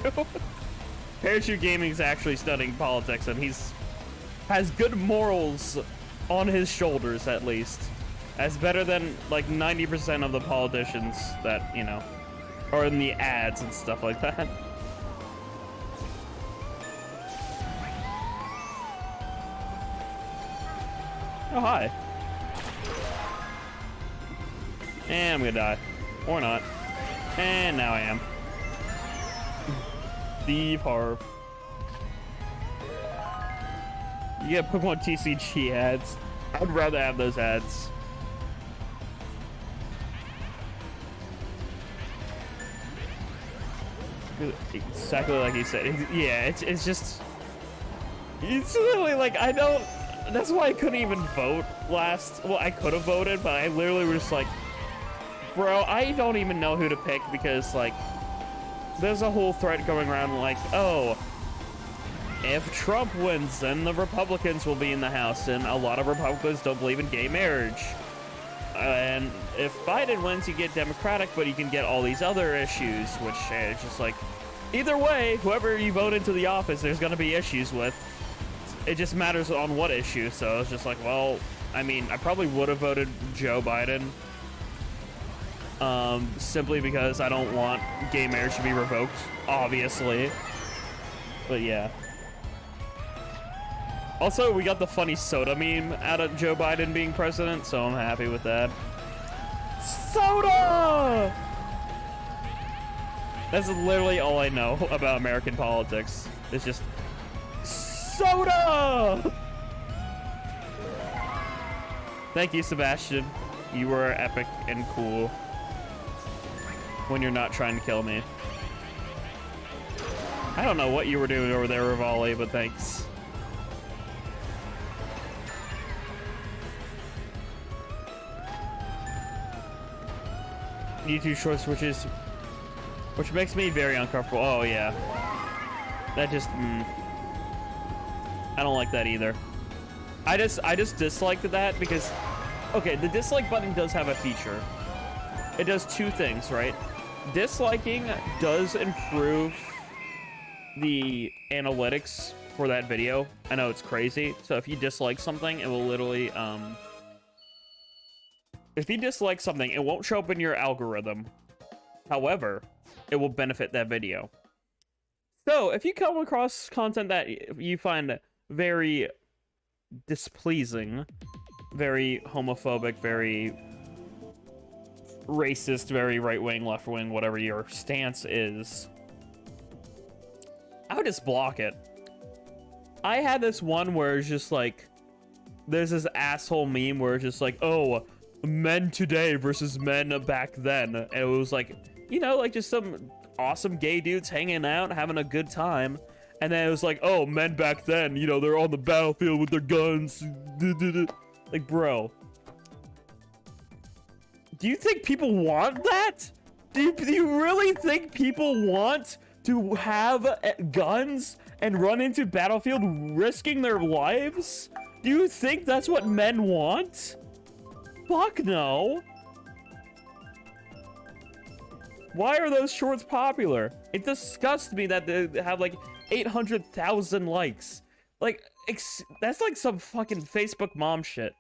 Parachu Gaming is actually studying politics, and has good morals on his shoulders, at least. That's better than like 90% of the politicians that, you know, are in the ads and stuff like that. Oh, hi. And I'm gonna die. Or not. And now I am. The parv. You get Pokemon TCG ads. I'd rather have those ads. Exactly like he said. Yeah, it's just... It's literally like, I don't... That's why I couldn't even vote last... Well, I could have voted, but I literally was just like... Bro, I don't even know who to pick because, like... There's a whole thread going around like, oh... If Trump wins, then the Republicans will be in the House, and a lot of Republicans don't believe in gay marriage. And if Biden wins, you get Democratic, but you can get all these other issues, which is just like... Either way, whoever you vote into the office, there's going to be issues with. It just matters on what issue, so it's just like, well, I mean, I probably would have voted Joe Biden. Simply because I don't want gay marriage to be revoked, obviously. But yeah. Also, we got the funny soda meme out of Joe Biden being president, so I'm happy with that. Soda! That's literally all I know about American politics. It's just soda! Thank you, Sebastian. You were epic and cool when you're not trying to kill me. I don't know what you were doing over there, Rivali, but thanks. YouTube short switches, which makes me very uncomfortable. Oh yeah, that just I don't like that either. I just disliked that because, okay, the dislike button does have a feature. It does two things, right? Disliking does improve the analytics for that video. I know it's crazy. So if you dislike something, it will literally if you dislike something, it won't show up in your algorithm. However, it will benefit that video. So if you come across content that you find very displeasing, very homophobic, very racist, very right-wing, left-wing, whatever your stance is, I would just block it. I had this one where it's just like, there's this asshole meme where it's just like, oh, men today versus men back then. And it was like, you know, like just some awesome gay dudes hanging out, having a good time. And then it was like, oh, men back then, you know, they're on the battlefield with their guns. Like, bro. Do you think people want that? Do you really think people want to have guns and run into battlefield risking their lives? Do you think that's what men want? Fuck no. Why are those shorts popular? It disgusts me that they have like 800,000 likes. Like, that's like some fucking Facebook mom shit.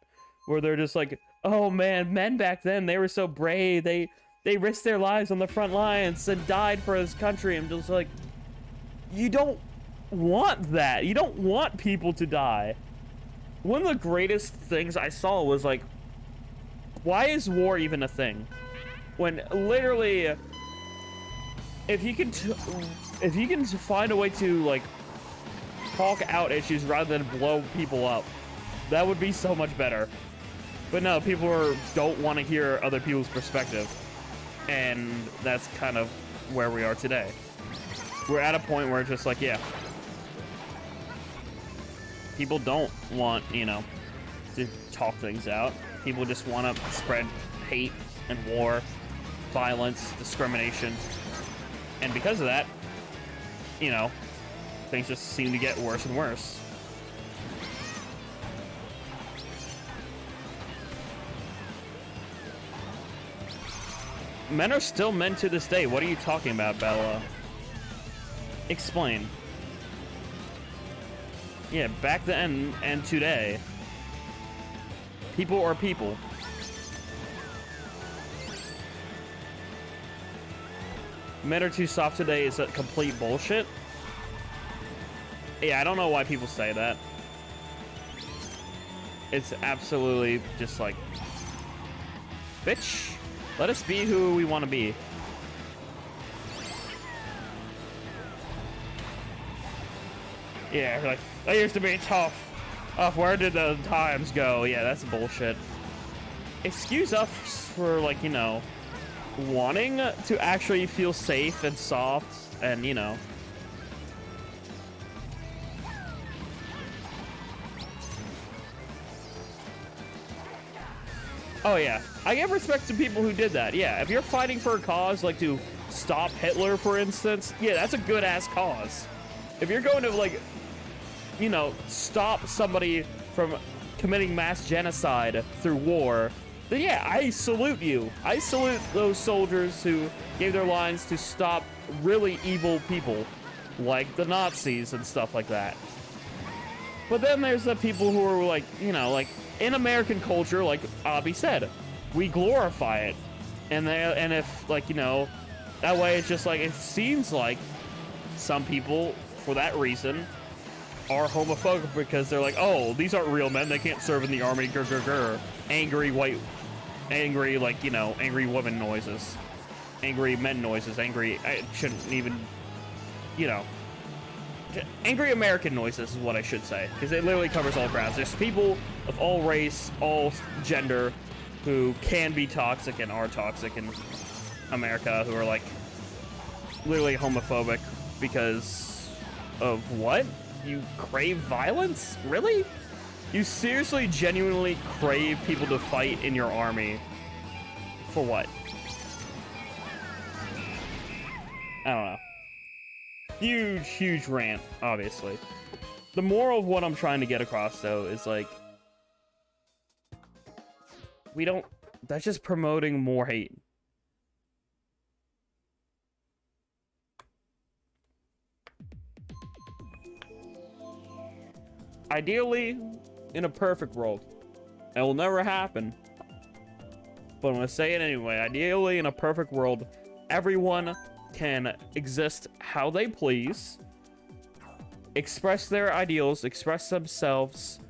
Where they're just like, oh man, men back then, they were so brave. They risked their lives on the front lines and died for this country. I'm just like, you don't want that. You don't want people to die. One of the greatest things I saw was like, why is war even a thing? When literally, if you can find a way to like talk out issues rather than blow people up, that would be so much better. But no, people don't want to hear other people's perspective, and that's kind of where we are today. We're at a point where it's just like, yeah, people don't want, you know, to talk things out. People just want to spread hate and war, violence, discrimination. And because of that, you know, things just seem to get worse and worse. Men are still men to this day. What are you talking about, Bella? Explain. Yeah, back then and today. People are people. Men are too soft today is a complete bullshit. Yeah, I don't know why people say that. It's absolutely just like, bitch, let us be who we want to be. Yeah, like, I used to be tough. Oh, where did the times go? Yeah, that's bullshit. Excuse us for, like, you know, wanting to actually feel safe and soft and, you know. Oh, yeah. I give respect to people who did that. Yeah, if you're fighting for a cause, like to stop Hitler, for instance, yeah, that's a good-ass cause. If you're going to, like, you know, stop somebody from committing mass genocide through war, then yeah, I salute you. I salute those soldiers who gave their lives to stop really evil people, like the Nazis and stuff like that. But then there's the people who are like, you know, like, in American culture, like Abby said, we glorify it. And if, like, you know, that way it's just like, it seems like some people, for that reason, are homophobic because they're like, oh, these aren't real men, they can't serve in the army, grr, grr, grr. Angry, like, you know, angry woman noises. Angry men noises, I shouldn't even, you know. Angry American noises is what I should say, because it literally covers all grounds. There's people of all race, all gender, who can be toxic and are toxic in America, who are, like, literally homophobic because of what? You crave violence? Really? You seriously, genuinely crave people to fight in your army? For what? I don't know. Huge rant, obviously. The moral of what I'm trying to get across, though, is, like, we don't... That's just promoting more hate. Ideally, in a perfect world, it will never happen, but I'm gonna say it anyway. Ideally, in a perfect world, everyone can exist how they please, express their ideals, express themselves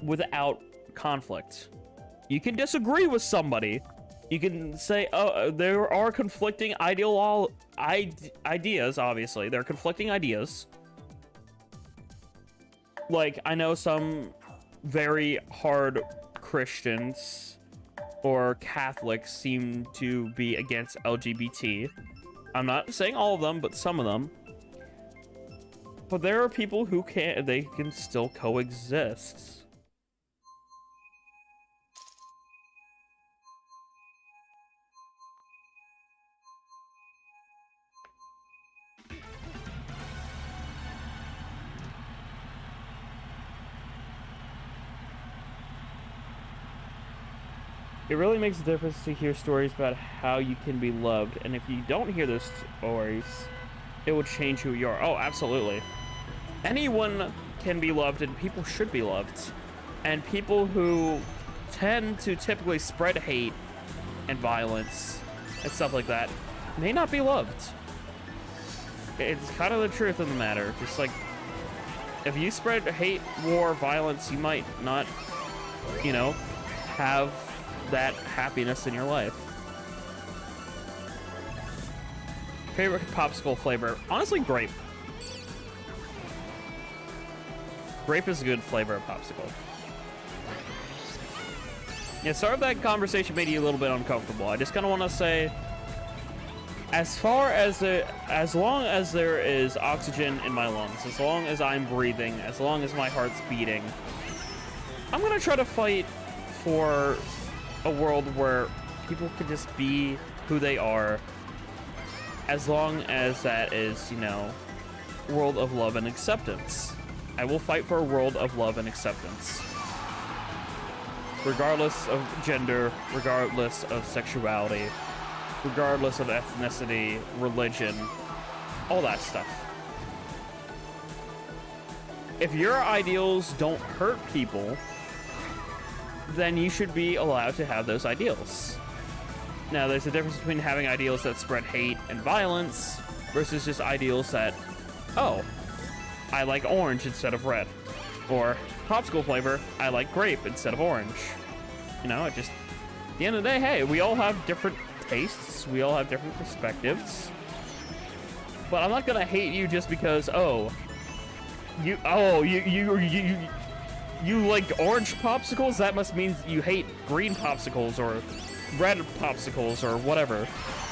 without conflict. You can disagree with somebody. You can say, oh, there are conflicting ideas, obviously. There are conflicting ideas. Like, I know some very hard Christians or Catholics seem to be against LGBT. I'm not saying all of them, but some of them. But there are people who they can still coexist. It really makes a difference to hear stories about how you can be loved, and if you don't hear those stories, it will change who you are. Oh, absolutely. Anyone can be loved, and people should be loved. And people who tend to typically spread hate and violence and stuff like that may not be loved. It's kind of the truth of the matter. Just like, if you spread hate, war, violence, you might not, you know, have that happiness in your life. Favorite popsicle flavor? Honestly, grape. Grape is a good flavor of popsicle. Yeah, sorry if that conversation made you a little bit uncomfortable. I just kind of want to say, as long as there is oxygen in my lungs, as long as I'm breathing, as long as my heart's beating, I'm gonna try to fight for a world where people can just be who they are, as long as that is, you know, world of love and acceptance. I will fight for a world of love and acceptance. Regardless of gender, regardless of sexuality, regardless of ethnicity, religion, all that stuff. If your ideals don't hurt people, then you should be allowed to have those ideals. Now, there's a difference between having ideals that spread hate and violence versus just ideals that, oh, I like orange instead of red. Or popsicle flavor, I like grape instead of orange. You know, it just, at the end of the day, hey, we all have different tastes, we all have different perspectives. But I'm not gonna hate you just because, oh, You like orange popsicles? That must mean you hate green popsicles or red popsicles or whatever.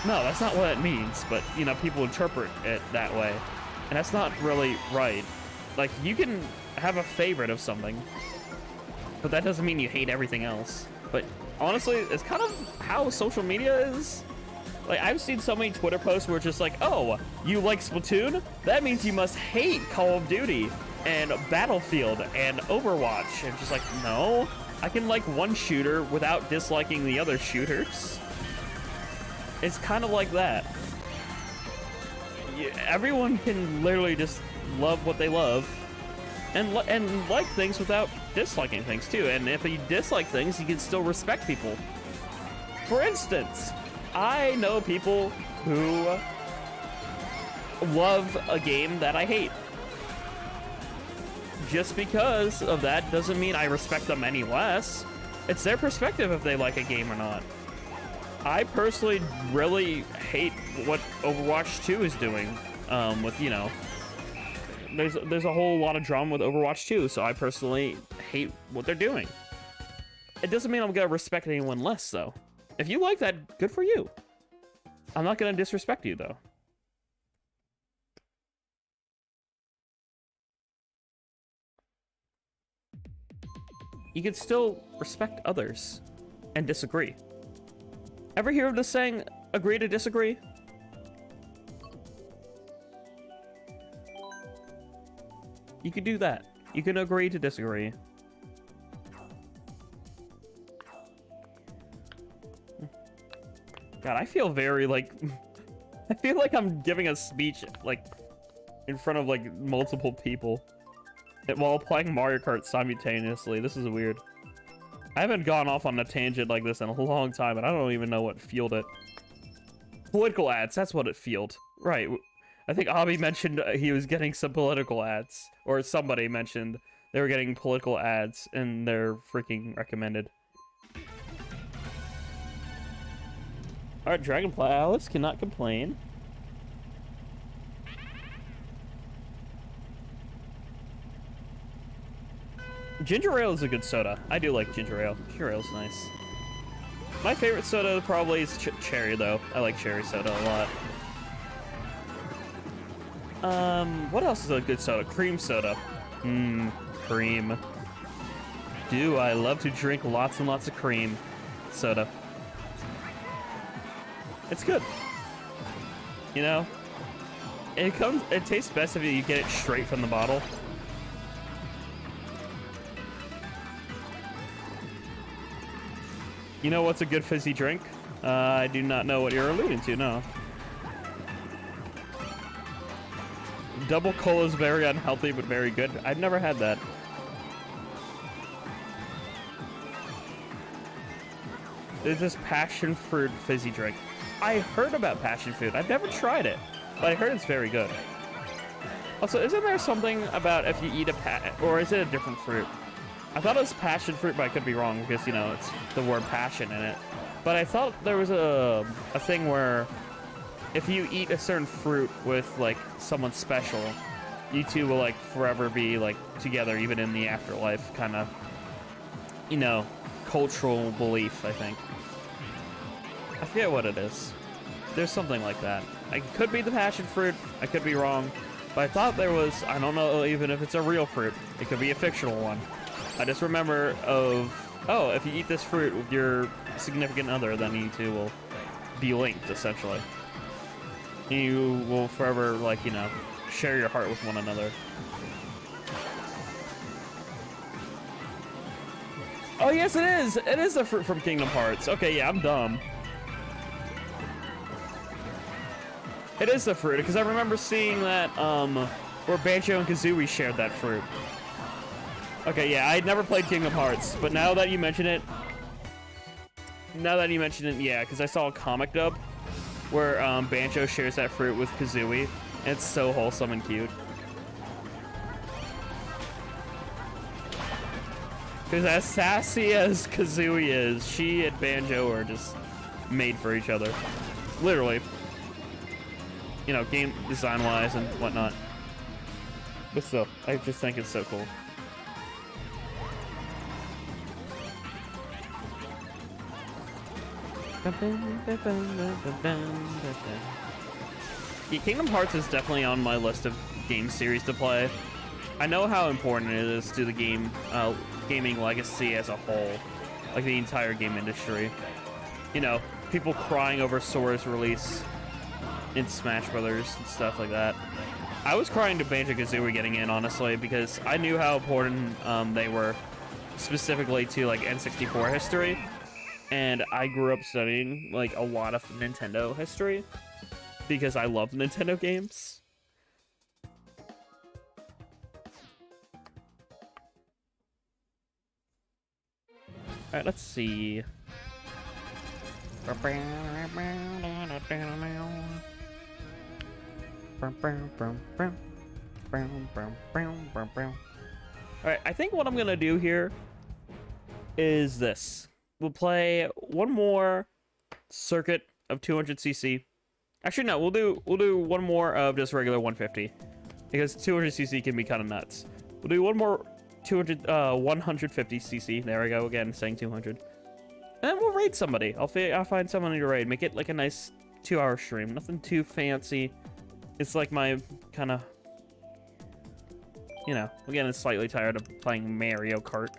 No, that's not what it means, but, you know, people interpret it that way. And that's not really right. Like, you can have a favorite of something, but that doesn't mean you hate everything else. But honestly, it's kind of how social media is. Like, I've seen so many Twitter posts where it's just like, oh, you like Splatoon? That means you must hate Call of Duty and Battlefield and Overwatch. And just like, no, I can like one shooter without disliking the other shooters. It's kind of like that. Everyone can literally just love what they love and like things without disliking things too. And if you dislike things, you can still respect people. For instance, I know people who love a game that I hate. Just because of that doesn't mean I respect them any less. It's their perspective if they like a game or not. I personally really hate what Overwatch 2 is doing. With, you know, there's a whole lot of drama with Overwatch 2, so I personally hate what they're doing. It doesn't mean I'm gonna respect anyone less, though. If you like that, good for you. I'm not gonna disrespect you, though. You can still respect others and disagree. Ever hear of the saying, agree to disagree? You can do that. You can agree to disagree. God, I feel very, like... I feel like I'm giving a speech, like, in front of, like, multiple people while playing Mario Kart simultaneously. This is weird. I haven't gone off on a tangent like this in a long time, and I don't even know what fueled it. Political ads, that's what it fueled. Right. I think Abby mentioned he was getting some political ads. Or somebody mentioned they were getting political ads, and they're freaking recommended. Alright, Dragonfly Alice cannot complain. Ginger ale is a good soda. I do like ginger ale. Ginger ale is nice. My favorite soda probably is cherry, though. I like cherry soda a lot. What else is a good soda? Cream soda. Cream. Do I love to drink lots and lots of cream soda. It's good. You know? It tastes best if you get it straight from the bottle. You know what's a good fizzy drink? I do not know what you're alluding to, no. Double cola is very unhealthy, but very good. I've never had that. There's this passion fruit fizzy drink. I heard about passion fruit. I've never tried it, but I heard it's very good. Also, isn't there something about if you eat or is it a different fruit? I thought it was passion fruit, but I could be wrong because, you know, it's the word passion in it. But I thought there was a thing where if you eat a certain fruit with, like, someone special, you two will, like, forever be, like, together, even in the afterlife, kind of, you know, cultural belief, I think. I forget what it is. There's something like that. I could be the passion fruit, I could be wrong, but I thought there was, I don't know even if it's a real fruit. It could be a fictional one. I just remember of, oh, if you eat this fruit with your significant other, then you two will be linked, essentially. You will forever, like, you know, share your heart with one another. Oh, yes, it is! It is the fruit from Kingdom Hearts. Okay, yeah, I'm dumb. It is the fruit, because I remember seeing that, where Banjo and Kazooie shared that fruit. Okay, yeah, I'd never played Kingdom Hearts, but now that you mention it, yeah, because I saw a comic dub where Banjo shares that fruit with Kazooie, and it's so wholesome and cute. Because as sassy as Kazooie is, she and Banjo are just made for each other. Literally. You know, game design-wise and whatnot. But still, I just think it's so cool. Yeah, Kingdom Hearts is definitely on my list of game series to play. I know how important it is to the gaming legacy as a whole, like the entire game industry. You know, people crying over Sora's release in Smash Brothers and stuff like that. I was crying to Banjo-Kazooie getting in, honestly, because I knew how important they were, specifically to like N64 history, and I grew up studying like a lot of Nintendo history because I love Nintendo games. All right, let's see. Alright, I think what I'm gonna do here is this. We'll play one more circuit of 200cc. Actually, no, we'll do one more of just regular 150. Because 200cc can be kind of nuts. We'll do one more 150cc. There we go, again, saying 200. And then we'll raid somebody. I'll find somebody to raid. Make it like a nice 2-hour stream. Nothing too fancy. It's like my kind of, you know, again, I'm slightly tired of playing Mario Kart.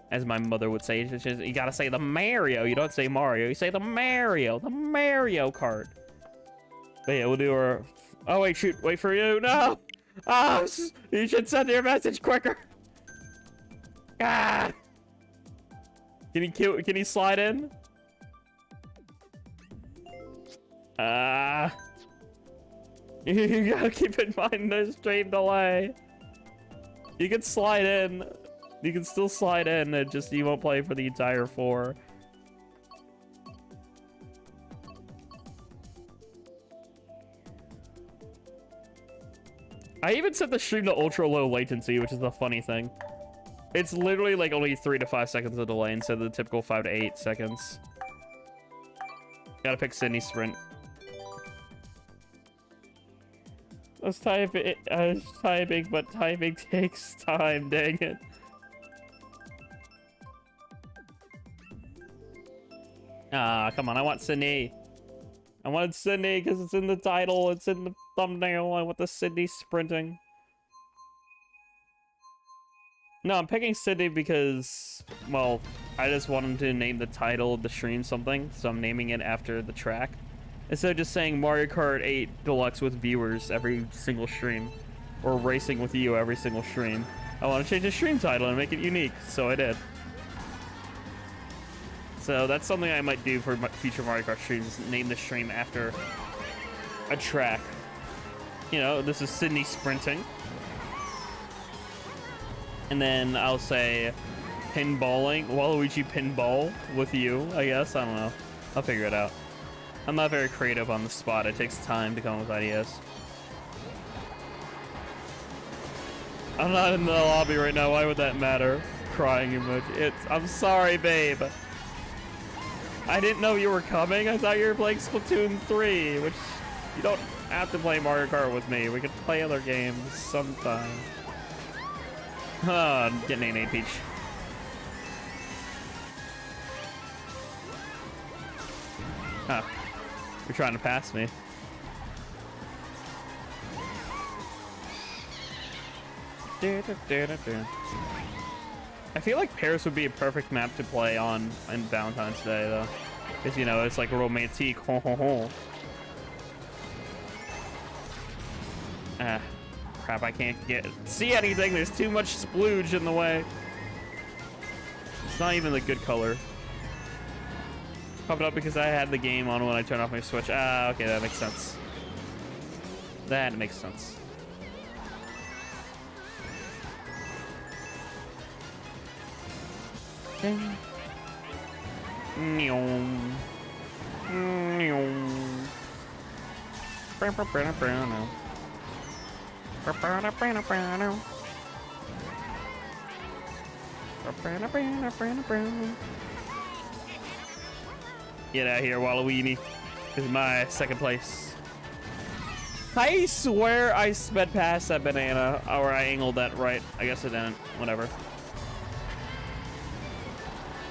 As my mother would say, it's just, you gotta say the Mario. You don't say Mario, you say the Mario Kart. But yeah, we'll do our, oh wait, shoot, wait for you, no! Ah, you should send your message quicker. Ah! Can he slide in? Ah. You gotta keep in mind the stream delay. You can slide in. You can still slide in, and just you won't play for the entire 4. I even set the stream to ultra low latency, which is the funny thing. It's literally like only 3 to 5 seconds of delay instead of the typical 5 to 8 seconds. Gotta pick Sydney Sprint. I was typing, but typing takes time, dang it. Ah, come on, I want Sydney. I wanted Sydney because it's in the title, it's in the thumbnail. I want the Sydney sprinting. No, I'm picking Sydney because, well, I just wanted to name the title of the stream something, so I'm naming it after the track. Instead of just saying Mario Kart 8 Deluxe with viewers every single stream, or racing with you every single stream. I want to change the stream title and make it unique, so I did. So that's something I might do for future Mario Kart streams, name the stream after a track. You know, this is Sydney sprinting. And then I'll say pinballing, Waluigi pinball with you, I guess. I don't know. I'll figure it out. I'm not very creative on the spot. It takes time to come up with ideas. I'm not in the lobby right now. Why would that matter? Crying emoji. I'm sorry, babe. I didn't know you were coming. I thought you were playing Splatoon 3, which you don't have to play Mario Kart with me. We could play other games sometime. Oh, I'm getting an 8 Peach. Huh. You're trying to pass me. I feel like Paris would be a perfect map to play on in Valentine's Day, though. Because, you know, it's like romantique. Ho, ho, ho. Ah, crap, I can't see anything. There's too much splooge in the way. It's not even the good color. Popped up because I had the game on when I turned off my Switch. Ah, okay, that makes sense. That makes sense. Get out of here, Waluigi. This is my second place. I swear I sped past that banana, or I angled that right. I guess I didn't. Whatever.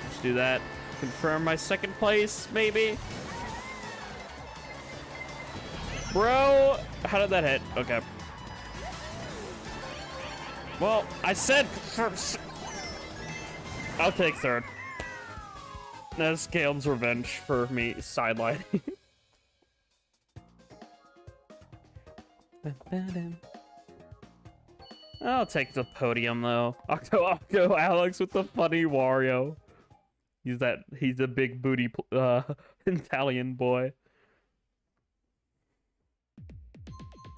Let's do that. Confirm my second place, maybe? Bro, how did that hit? Okay. Well, I said first. I'll take third. That's Galen's revenge for me sidelining. I'll take the podium though. I'll go Alex with the funny Wario. He's a big booty Italian boy.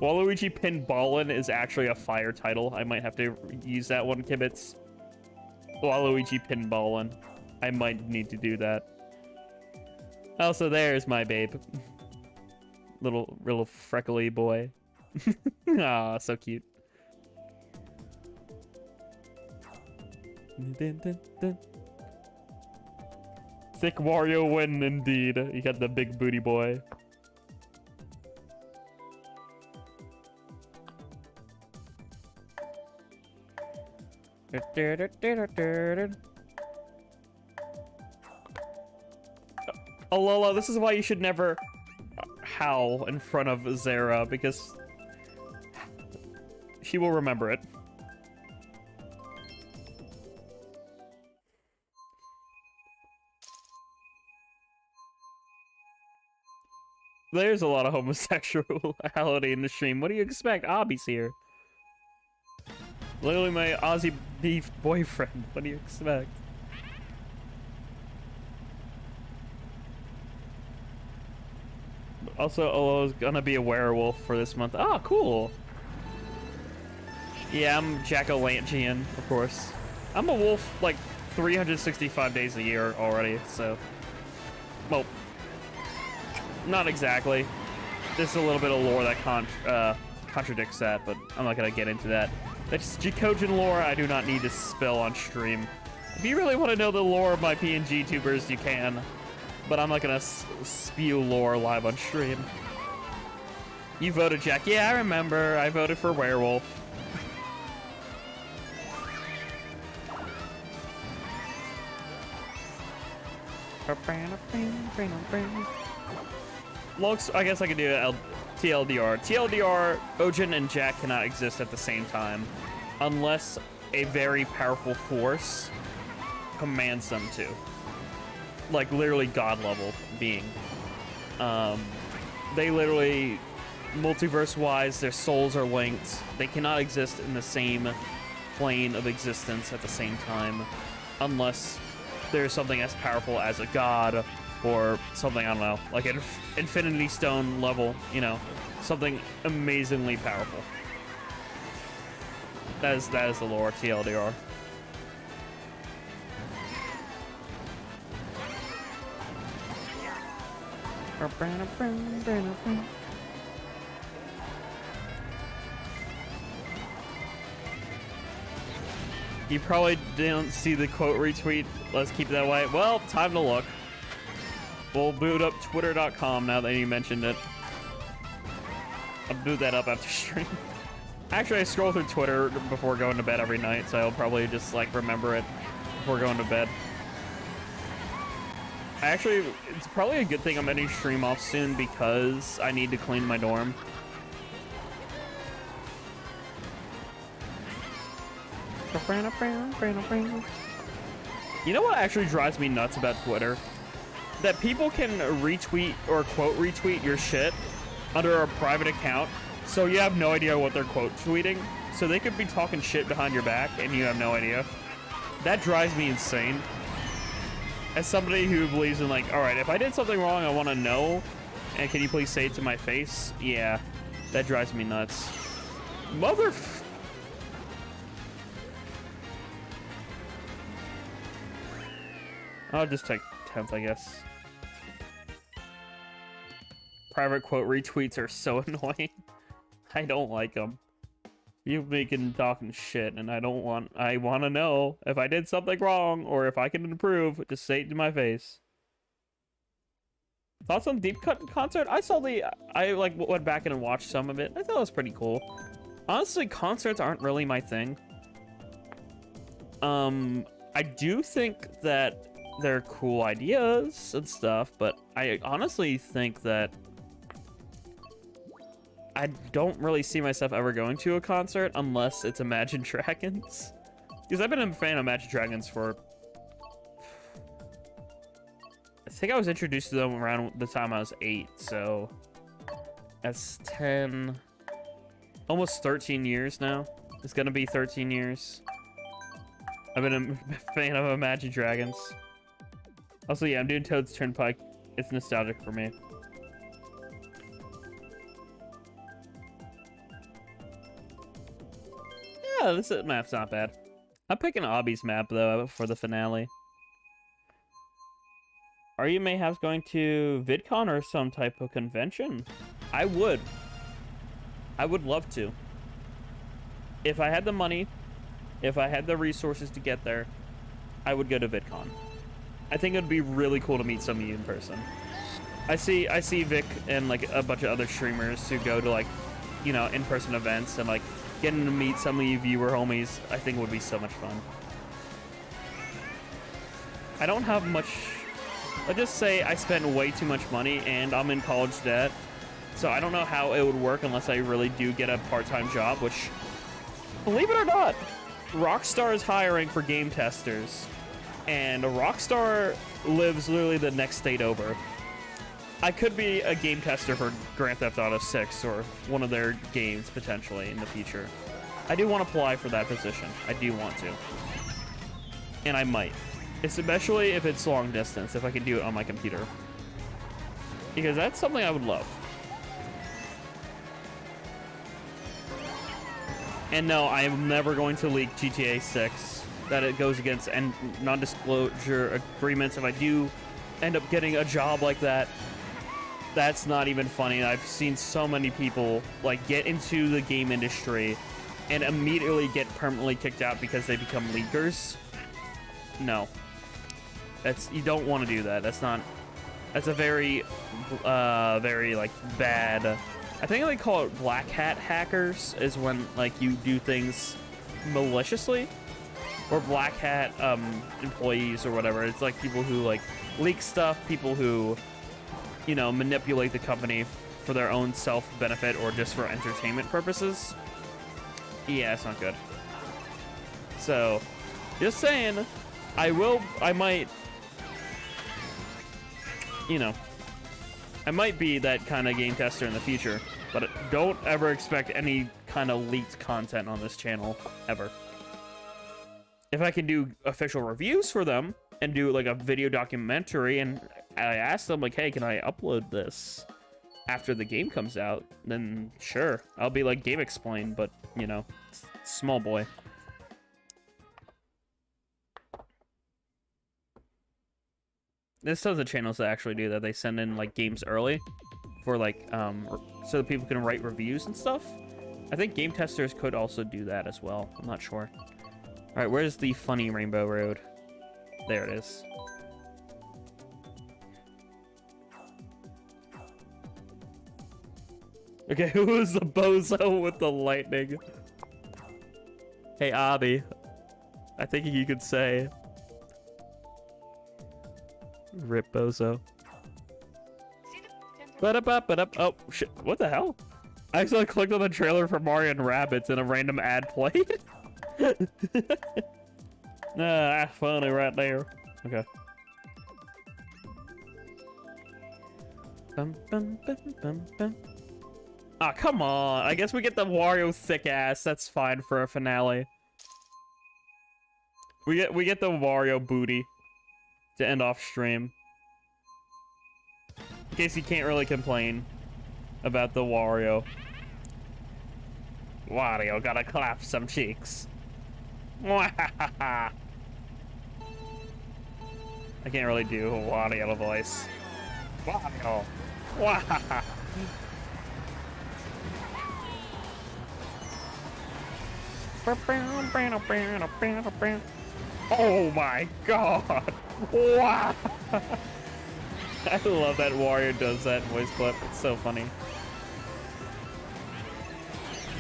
Waluigi Pinballin' is actually a fire title. I might have to use that one, Kibitz. Waluigi Pinballin'. I might need to do that. Also, there's my babe. Little freckly boy. Aw, so cute. Thick Wario win indeed. You got the big booty boy. Oh, Lola, this is why you should never howl in front of Zara, because she will remember it. There's a lot of homosexuality in the stream. What do you expect? Obby's here. Literally my Aussie beef boyfriend. What do you expect? Also, Olo's gonna be a werewolf for this month. Oh, cool. Yeah, I'm Jack-o'-lanternian, of course. I'm a wolf like 365 days a year already, so... Well, not exactly. There's a little bit of lore that contradicts that, but I'm not gonna get into that. That's Jacojin lore I do not need to spill on stream. If you really want to know the lore of my PNG tubers, you can. But I'm not gonna spew lore live on stream. You voted Jack. Yeah, I remember. I voted for werewolf. Looks, I guess I could do TLDR. TLDR, Ojin and Jack cannot exist at the same time unless a very powerful force commands them to. Like, literally god level being. They literally, multiverse-wise, their souls are linked. They cannot exist in the same plane of existence at the same time unless there's something as powerful as a god or something, I don't know, like an Infinity Stone level, you know, something amazingly powerful. That is the lore, TLDR. You probably didn't see the quote retweet. Let's keep it that way. Well, time to look. We'll boot up twitter.com now that you mentioned it. I'll boot that up after stream. Actually, I scroll through Twitter before going to bed every night, so I'll probably just, like, remember it before going to bed. Actually, it's probably a good thing I'm ending stream off soon because I need to clean my dorm. You know what actually drives me nuts about Twitter? That people can retweet or quote retweet your shit under a private account, so you have no idea what they're quote tweeting. So they could be talking shit behind your back and you have no idea. That drives me insane. As somebody who believes in, like, alright, if I did something wrong, I want to know, and can you please say it to my face? Yeah, that drives me nuts. I'll just take 10th, I guess. Private quote retweets are so annoying. I don't like them. You making talking shit, and I want to know if I did something wrong or if I can improve. Just say it to my face. Thoughts on Deep Cut concert? I like went back and watched some of it. I thought it was pretty cool. Honestly, concerts aren't really my thing. I do think that they're cool ideas and stuff, but I honestly think that I don't really see myself ever going to a concert unless it's Imagine Dragons. Because I've been a fan of Imagine Dragons for... I think I was introduced to them around the time I was 8, so... That's 10... Almost 13 years now. It's gonna be 13 years. I've been a fan of Imagine Dragons. Also, yeah, I'm doing Toad's Turnpike. It's nostalgic for me. Yeah, this map's not bad. I'm picking Obby's map, though, for the finale. Are you mayhaps going to VidCon or some type of convention? I would. I would love to. If I had the money, if I had the resources to get there, I would go to VidCon. I think it would be really cool to meet some of you in person. I see Vic and like a bunch of other streamers who go to like, you know, in-person events, and like getting to meet some of you viewer homies, I think would be so much fun. I don't have much. Let's just say I spent way too much money and I'm in college debt. So I don't know how it would work unless I really do get a part-time job, which, believe it or not, Rockstar is hiring for game testers. And Rockstar lives literally the next state over. I could be a game tester for Grand Theft Auto 6 or one of their games potentially in the future. I do want to apply for that position. I do want to. And I might. Especially if it's long distance, if I can do it on my computer. Because that's something I would love. And no, I am never going to leak GTA 6. That it goes against and non-disclosure agreements. If I do end up getting a job like that, that's not even funny. I've seen so many people like get into the game industry and immediately get permanently kicked out because they become leakers. No. You don't want to do that. That's a very like bad. I think they call it black hat hackers, is when like you do things maliciously, or black hat employees or whatever. It's like people who like leak stuff, people who, you know, manipulate the company for their own self-benefit or just for entertainment purposes. Yeah, it's not good. So, just saying, I might, you know, I might be that kind of game tester in the future, but don't ever expect any kind of leaked content on this channel, ever. If I can do official reviews for them and do like a video documentary, and I ask them like, hey, can I upload this after the game comes out, then sure, I'll be like Game Explained, but you know, small boy. There's tons of channels that actually do that. They send in like games early for like so that people can write reviews and stuff. I think game testers could also do that as well. I'm not sure. All right, where's the funny Rainbow Road? There it is. Okay, who is the bozo with the lightning? Hey, Abby. I think you could say. Rip bozo. Oh, shit. What the hell? I accidentally clicked on the trailer for Mario and Rabbids and a random ad played. That's funny right there. Okay. Ah, come on. I guess we get the Wario thick ass. That's fine for a finale. We get the Wario booty to end off stream. In case you can't really complain about the Wario. Wario gotta clap some cheeks. I can't really do a Wario voice. Wario. Oh my god! Wow! I love that Wario does that voice clip. It's so funny.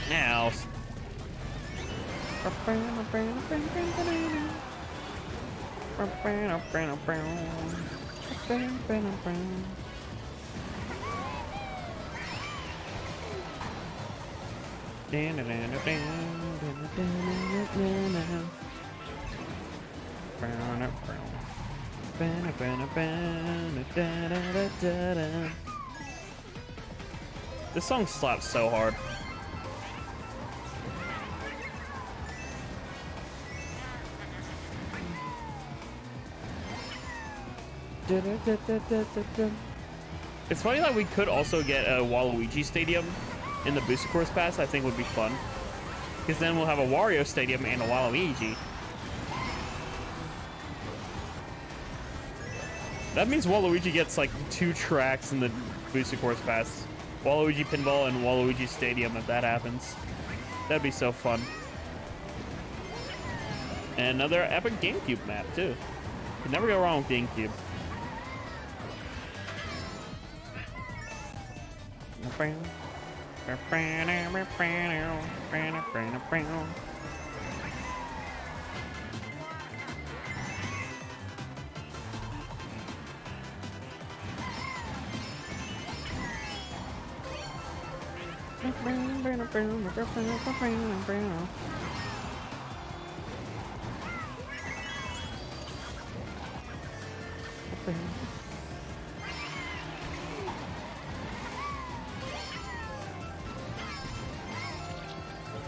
Now. This song slaps so hard. It's funny that we could also get a Waluigi Stadium in the Booster Course Pass. I think would be fun. Because then we'll have a Wario Stadium and a Waluigi. That means Waluigi gets like 2 tracks in the Booster Course Pass. Waluigi Pinball and Waluigi Stadium if that happens. That'd be so fun. And another epic GameCube map too. Could never go wrong with GameCube.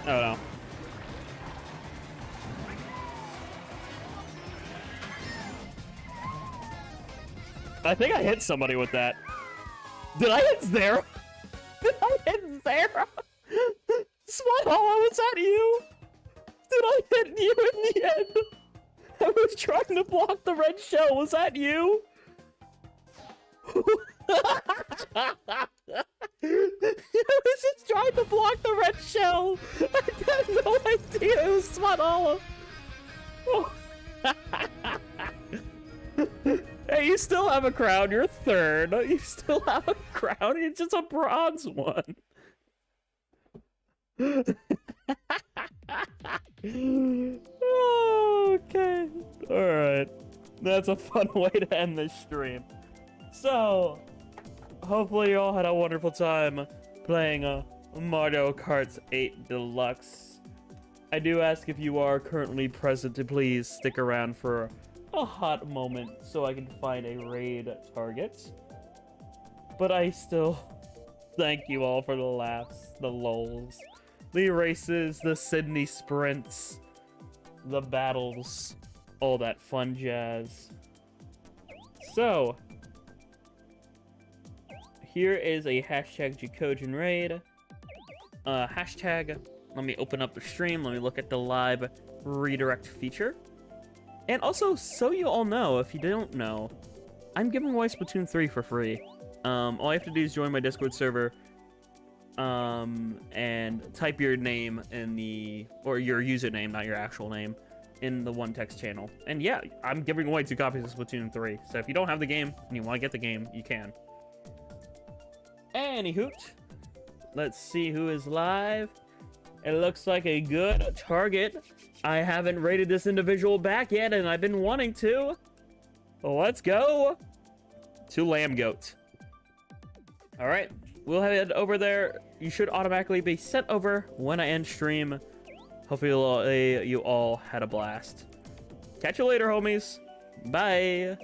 Oh no. I think I hit somebody with that. Did I hit Zara? Did I hit Zara? Small Hollow, was that you? Did I hit you in the end? I was trying to block the red shell. Was that you? I was just trying to block the red shell. I had no idea it was Smart Hollow. Oh. Hey, you still have a crown. You're third. You still have a crown. It's just a bronze one. Oh, okay. Alright. That's a fun way to end this stream. So, hopefully you all had a wonderful time playing Mario Kart 8 Deluxe. I do ask if you are currently present to please stick around for a hot moment so I can find a raid target. But I still thank you all for the laughs, the lulz, the races, the Sydney sprints, the battles, all that fun jazz. So, here is a hashtag Jacojin raid. Hashtag, let me open up the stream, let me look at the live redirect feature. And also, so you all know, if you don't know, I'm giving away Splatoon 3 for free. All you have to do is join my Discord server, and type your name in the, or your username, not your actual name, in the one text channel. And yeah, I'm giving away 2 copies of Splatoon 3. So if you don't have the game and you want to get the game, you can. Anywho, let's see who is live. It looks like a good target. I haven't rated this individual back yet, and I've been wanting to. Let's go to Lamb Goat. All right, we'll head over there. You should automatically be sent over when I end stream. Hopefully you all had a blast. Catch you later, homies. Bye.